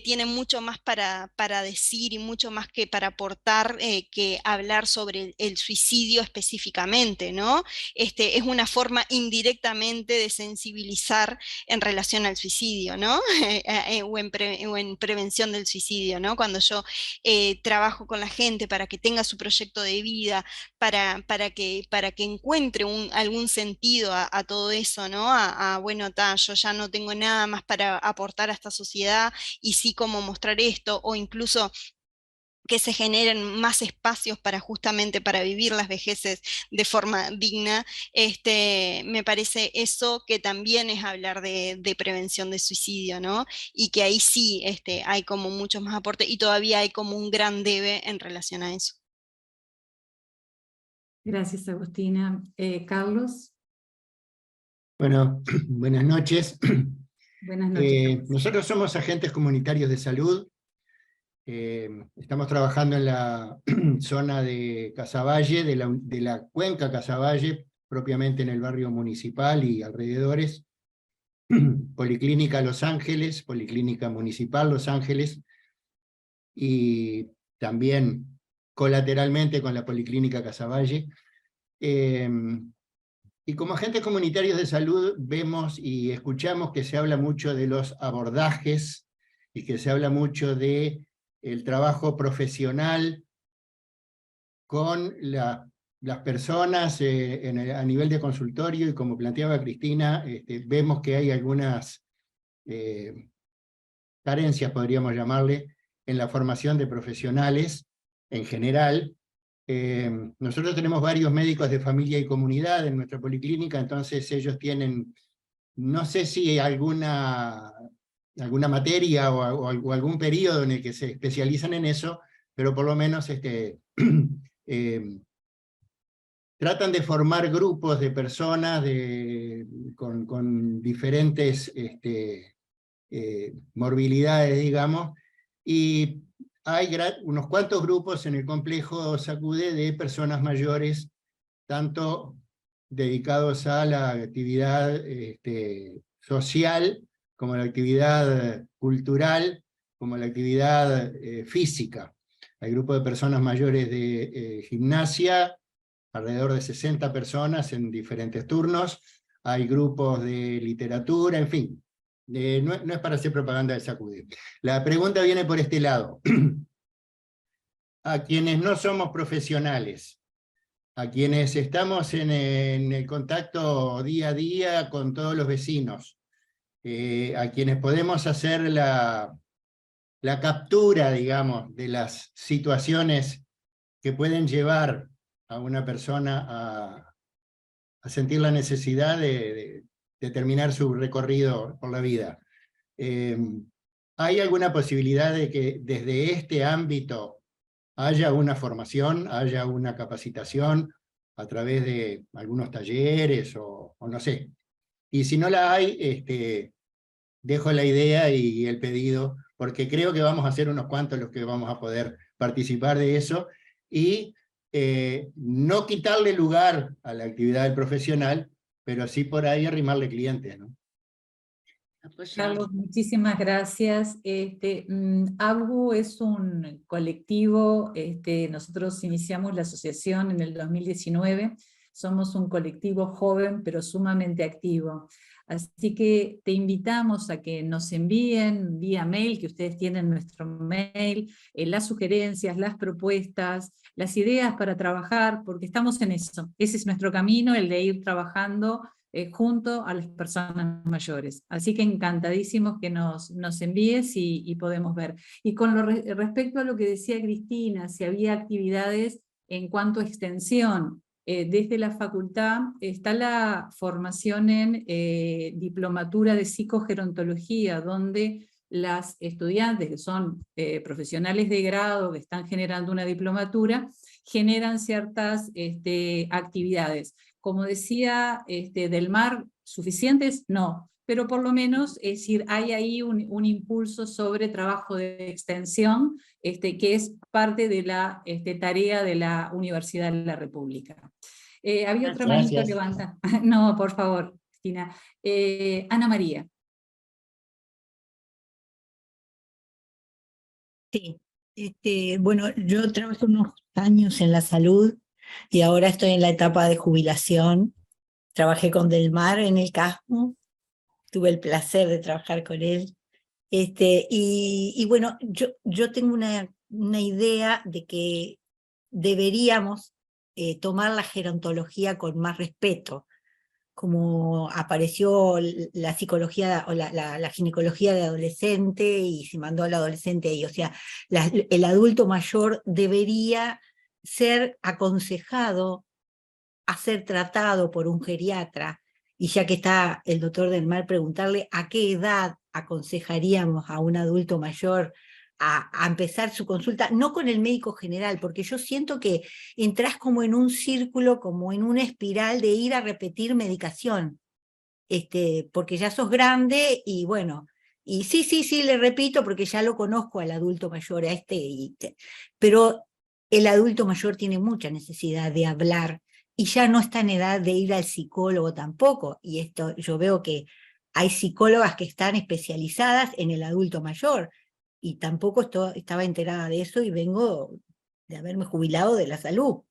[SPEAKER 4] tiene mucho más para decir y mucho más que para aportar, que hablar sobre el suicidio específicamente, ¿no? Es una forma indirectamente de sensibilizar en relación al suicidio, ¿no? O en prevención del suicidio, ¿no? Cuando yo trabajo con la gente para que tenga su proyecto de vida, para que encuentre algún sentido a todo eso, ¿no? Bueno, yo ya no tengo nada más para aportar a esta sociedad, y sí cómo mostrar esto, o incluso que se generen más espacios justamente para vivir las vejeces de forma digna. Me parece eso que también es hablar de prevención de suicidio, ¿no? Y que ahí sí hay como muchos más aportes, y todavía hay como un gran debe en relación a eso.
[SPEAKER 1] Gracias, Agustina. Carlos.
[SPEAKER 10] Bueno, buenas noches.
[SPEAKER 1] Buenas noches.
[SPEAKER 10] Nosotros somos agentes comunitarios de salud. Estamos trabajando en la zona de Casaballe, de la cuenca Casaballe, propiamente en el barrio municipal y alrededores. Policlínica Los Ángeles, Policlínica Municipal Los Ángeles, y también colateralmente con la Policlínica Casaballe. Y como agentes comunitarios de salud vemos y escuchamos que se habla mucho de los abordajes y que se habla mucho de el trabajo profesional con las personas a nivel de consultorio, y como planteaba Cristina, vemos que hay algunas carencias, podríamos llamarle, en la formación de profesionales en general. Nosotros tenemos varios médicos de familia y comunidad en nuestra policlínica, entonces ellos tienen, no sé si alguna materia o algún periodo en el que se especializan en eso, pero por lo menos tratan de formar grupos de personas con diferentes morbilidades, digamos, y hay unos cuantos grupos en el complejo SACUDE de personas mayores, tanto dedicados a la actividad social, como a la actividad cultural, como a la actividad física. Hay grupos de personas mayores de gimnasia, alrededor de 60 personas en diferentes turnos, hay grupos de literatura, en fin, no es para hacer propaganda del SACUDE. La pregunta viene por este lado. A quienes no somos profesionales, a quienes estamos en el contacto día a día con todos los vecinos, a quienes podemos hacer la captura, digamos, de las situaciones que pueden llevar a una persona a sentir la necesidad de terminar su recorrido por la vida. ¿Hay alguna posibilidad de que desde este ámbito haya una formación, haya una capacitación a través de algunos talleres o no sé? Y si no la hay, dejo la idea y el pedido, porque creo que vamos a ser unos cuantos los que vamos a poder participar de eso, y no quitarle lugar a la actividad del profesional, pero sí por ahí arrimarle clientes, ¿no?
[SPEAKER 1] Carlos, muchísimas gracias. ABGU es un colectivo, nosotros iniciamos la asociación en el 2019, somos un colectivo joven pero sumamente activo. Así que te invitamos a que nos envíen vía mail, que ustedes tienen nuestro mail, las sugerencias, las propuestas, las ideas para trabajar, porque estamos en eso. Ese es nuestro camino, el de ir trabajando junto a las personas mayores. Así que encantadísimos que nos envíes y podemos ver. Y con respecto a lo que decía Cristina, si había actividades en cuanto a extensión, desde la facultad está la formación en diplomatura de psicogerontología, donde las estudiantes que son profesionales de grado, que están generando una diplomatura, generan ciertas actividades. Como decía Delmar, ¿suficientes? No, pero por lo menos, es decir, hay ahí un impulso sobre trabajo de extensión, que es parte de la tarea de la Universidad de la República. Había otra manito levanta. No, por favor, Cristina. Ana María.
[SPEAKER 8] Sí, bueno, yo trabajé unos años en la salud y ahora estoy en la etapa de jubilación. Trabajé con Delmar en el CASMO, tuve el placer de trabajar con él. Y bueno, yo tengo una idea de que deberíamos tomar la gerontología con más respeto, como apareció la psicología o la ginecología de adolescente y se mandó al adolescente ahí. O sea, el adulto mayor debería ser aconsejado a ser tratado por un geriatra, y ya que está el doctor Delmar, preguntarle a qué edad aconsejaríamos a un adulto mayor a empezar su consulta, no con el médico general, porque yo siento que entras como en un círculo, como en una espiral de ir a repetir medicación, porque ya sos grande y bueno, y sí, le repito porque ya lo conozco al adulto mayor, pero el adulto mayor tiene mucha necesidad de hablar, y ya no está en edad de ir al psicólogo tampoco, y esto yo veo que hay psicólogas que están especializadas en el adulto mayor, y tampoco estaba enterada de eso, y vengo de haberme jubilado de la salud.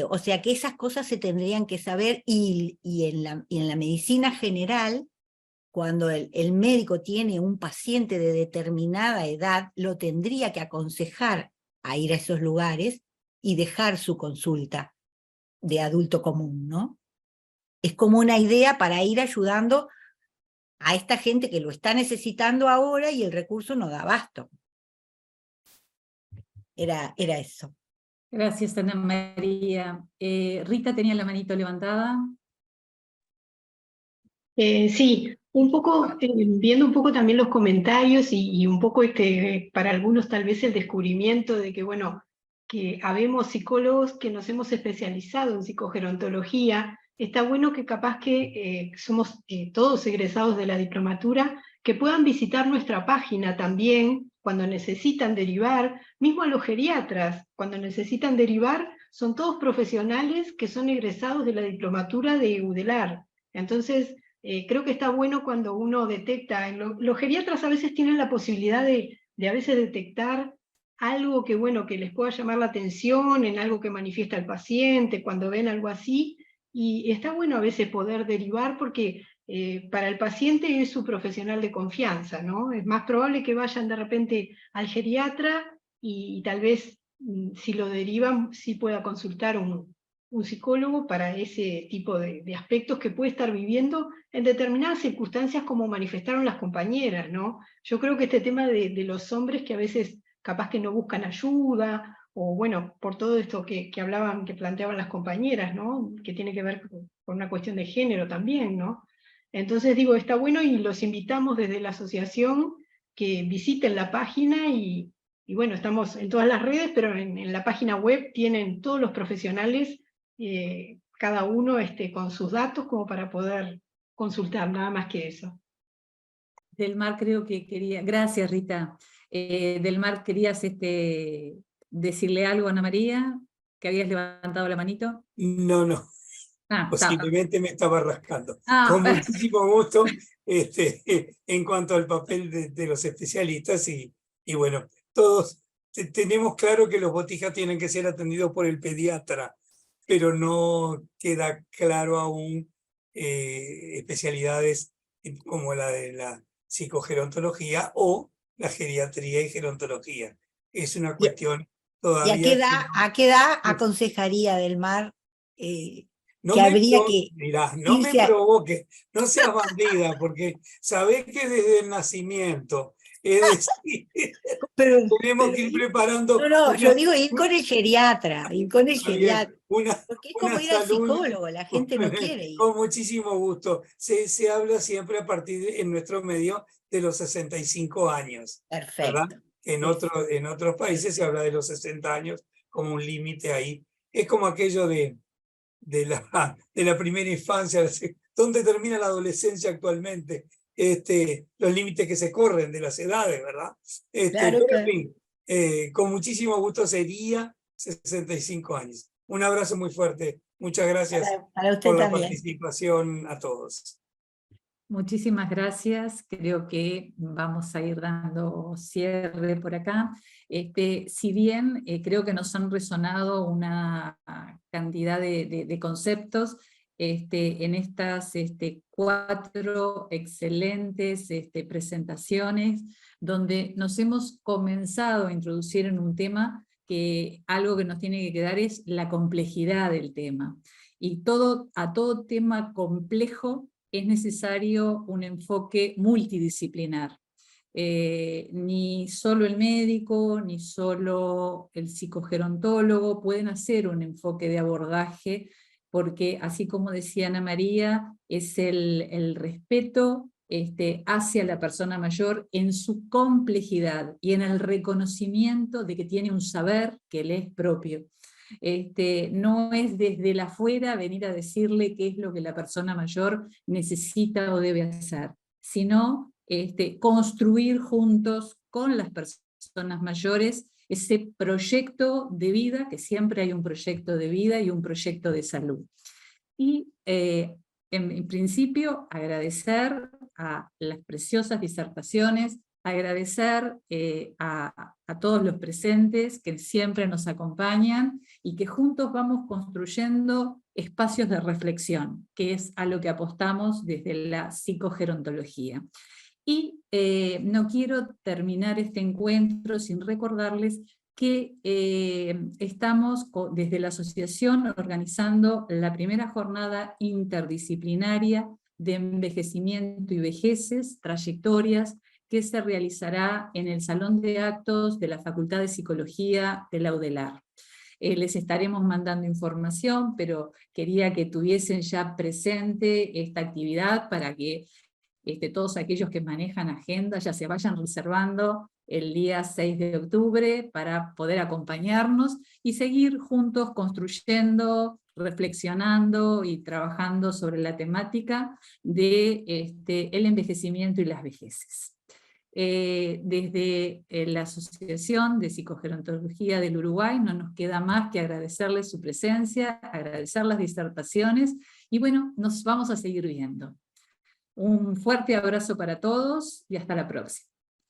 [SPEAKER 8] O sea que esas cosas se tendrían que saber, y en la medicina general, cuando el médico tiene un paciente de determinada edad, lo tendría que aconsejar a ir a esos lugares y dejar su consulta. de adulto común, ¿no? Es como una idea para ir ayudando a esta gente que lo está necesitando ahora y el recurso no da abasto. Era eso.
[SPEAKER 1] Gracias, Ana María. Rita tenía la manito levantada.
[SPEAKER 11] Sí, un poco, viendo un poco también los comentarios y un poco para algunos tal vez el descubrimiento de que, bueno, que habemos psicólogos que nos hemos especializado en psicogerontología. Está bueno que capaz que somos todos egresados de la diplomatura, que puedan visitar nuestra página también cuando necesitan derivar, mismo a los geriatras, cuando necesitan derivar, son todos profesionales que son egresados de la diplomatura de UDELAR. Entonces, creo que está bueno cuando uno detecta, los geriatras a veces tienen la posibilidad de a veces detectar algo que, bueno, que les pueda llamar la atención en algo que manifiesta el paciente, cuando ven algo así, y está bueno a veces poder derivar porque para el paciente es su profesional de confianza, ¿no? Es más probable que vayan de repente al geriatra y tal vez si lo derivan sí pueda consultar un psicólogo para ese tipo de aspectos que puede estar viviendo en determinadas circunstancias como manifestaron las compañeras, ¿no? Yo creo que este tema de los hombres que a veces capaz que no buscan ayuda, o bueno, por todo esto que hablaban, que planteaban las compañeras, ¿no? Que tiene que ver con una cuestión de género también, ¿no? Entonces digo, está bueno y los invitamos desde la asociación que visiten la página y bueno, estamos en todas las redes, pero en la página web tienen todos los profesionales, cada uno con sus datos como para poder consultar, nada más que eso.
[SPEAKER 1] Delmar creo que quería, gracias Rita. Delmar, ¿querías decirle algo a Ana María? ¿Que habías levantado la manito?
[SPEAKER 3] No. Posiblemente me estaba rascando. Con muchísimo gusto en cuanto al papel de los especialistas y bueno, todos tenemos claro que los botijas tienen que ser atendidos por el pediatra, pero no queda claro aún especialidades como la de la psicogerontología o la geriatría y gerontología. Es una cuestión todavía...
[SPEAKER 8] ¿Y a qué edad aconsejaría Delmar
[SPEAKER 3] No
[SPEAKER 8] que
[SPEAKER 3] me
[SPEAKER 8] habría que
[SPEAKER 3] mirá, no me provoques, no seas bandida, porque sabés que desde el nacimiento, es decir, tenemos que ir preparando...
[SPEAKER 8] No, yo digo ir con el geriatra, porque es como ir al
[SPEAKER 3] salud,
[SPEAKER 8] psicólogo, la gente no quiere ir.
[SPEAKER 3] Con muchísimo gusto. Se habla siempre a partir, en nuestro medio, de los 65 años.
[SPEAKER 8] Perfecto.
[SPEAKER 3] ¿Verdad? En otros países se habla de los 60 años como un límite ahí. Es como aquello de la primera infancia, ¿dónde termina la adolescencia actualmente? Los límites que se corren de las edades, ¿verdad?
[SPEAKER 8] Claro,
[SPEAKER 3] pero en fin, con muchísimo gusto sería 65 años. Un abrazo muy fuerte. Muchas gracias
[SPEAKER 8] para usted
[SPEAKER 3] por la
[SPEAKER 8] también.
[SPEAKER 3] participación a todos.
[SPEAKER 1] Muchísimas gracias, creo que vamos a ir dando cierre por acá. Si bien creo que nos han resonado una cantidad de conceptos, en estas 4 excelentes presentaciones, donde nos hemos comenzado a introducir en un tema que algo que nos tiene que quedar es la complejidad del tema. Y a todo tema complejo es necesario un enfoque multidisciplinar. Ni solo el médico, ni solo el psicogerontólogo pueden hacer un enfoque de abordaje, porque así como decía Ana María, es el respeto hacia la persona mayor en su complejidad y en el reconocimiento de que tiene un saber que le es propio. No es desde el afuera venir a decirle qué es lo que la persona mayor necesita o debe hacer, sino construir juntos con las personas mayores ese proyecto de vida, que siempre hay un proyecto de vida y un proyecto de salud. Y en principio agradecer a las preciosas disertaciones, agradecer a todos los presentes que siempre nos acompañan y que juntos vamos construyendo espacios de reflexión, que es a lo que apostamos desde la psicogerontología. Y no quiero terminar este encuentro sin recordarles que estamos desde la asociación organizando la primera jornada interdisciplinaria de envejecimiento y vejeces, trayectorias, que se realizará en el Salón de Actos de la Facultad de Psicología de la UDELAR. Les estaremos mandando información, pero quería que tuviesen ya presente esta actividad para que todos aquellos que manejan agenda ya se vayan reservando el día 6 de octubre para poder acompañarnos y seguir juntos construyendo, reflexionando y trabajando sobre la temática de el envejecimiento y las vejeces. Desde la Asociación de Psicogerontología del Uruguay no nos queda más que agradecerles su presencia, agradecer las disertaciones, y bueno, nos vamos a seguir viendo. Un fuerte abrazo para todos y hasta la próxima.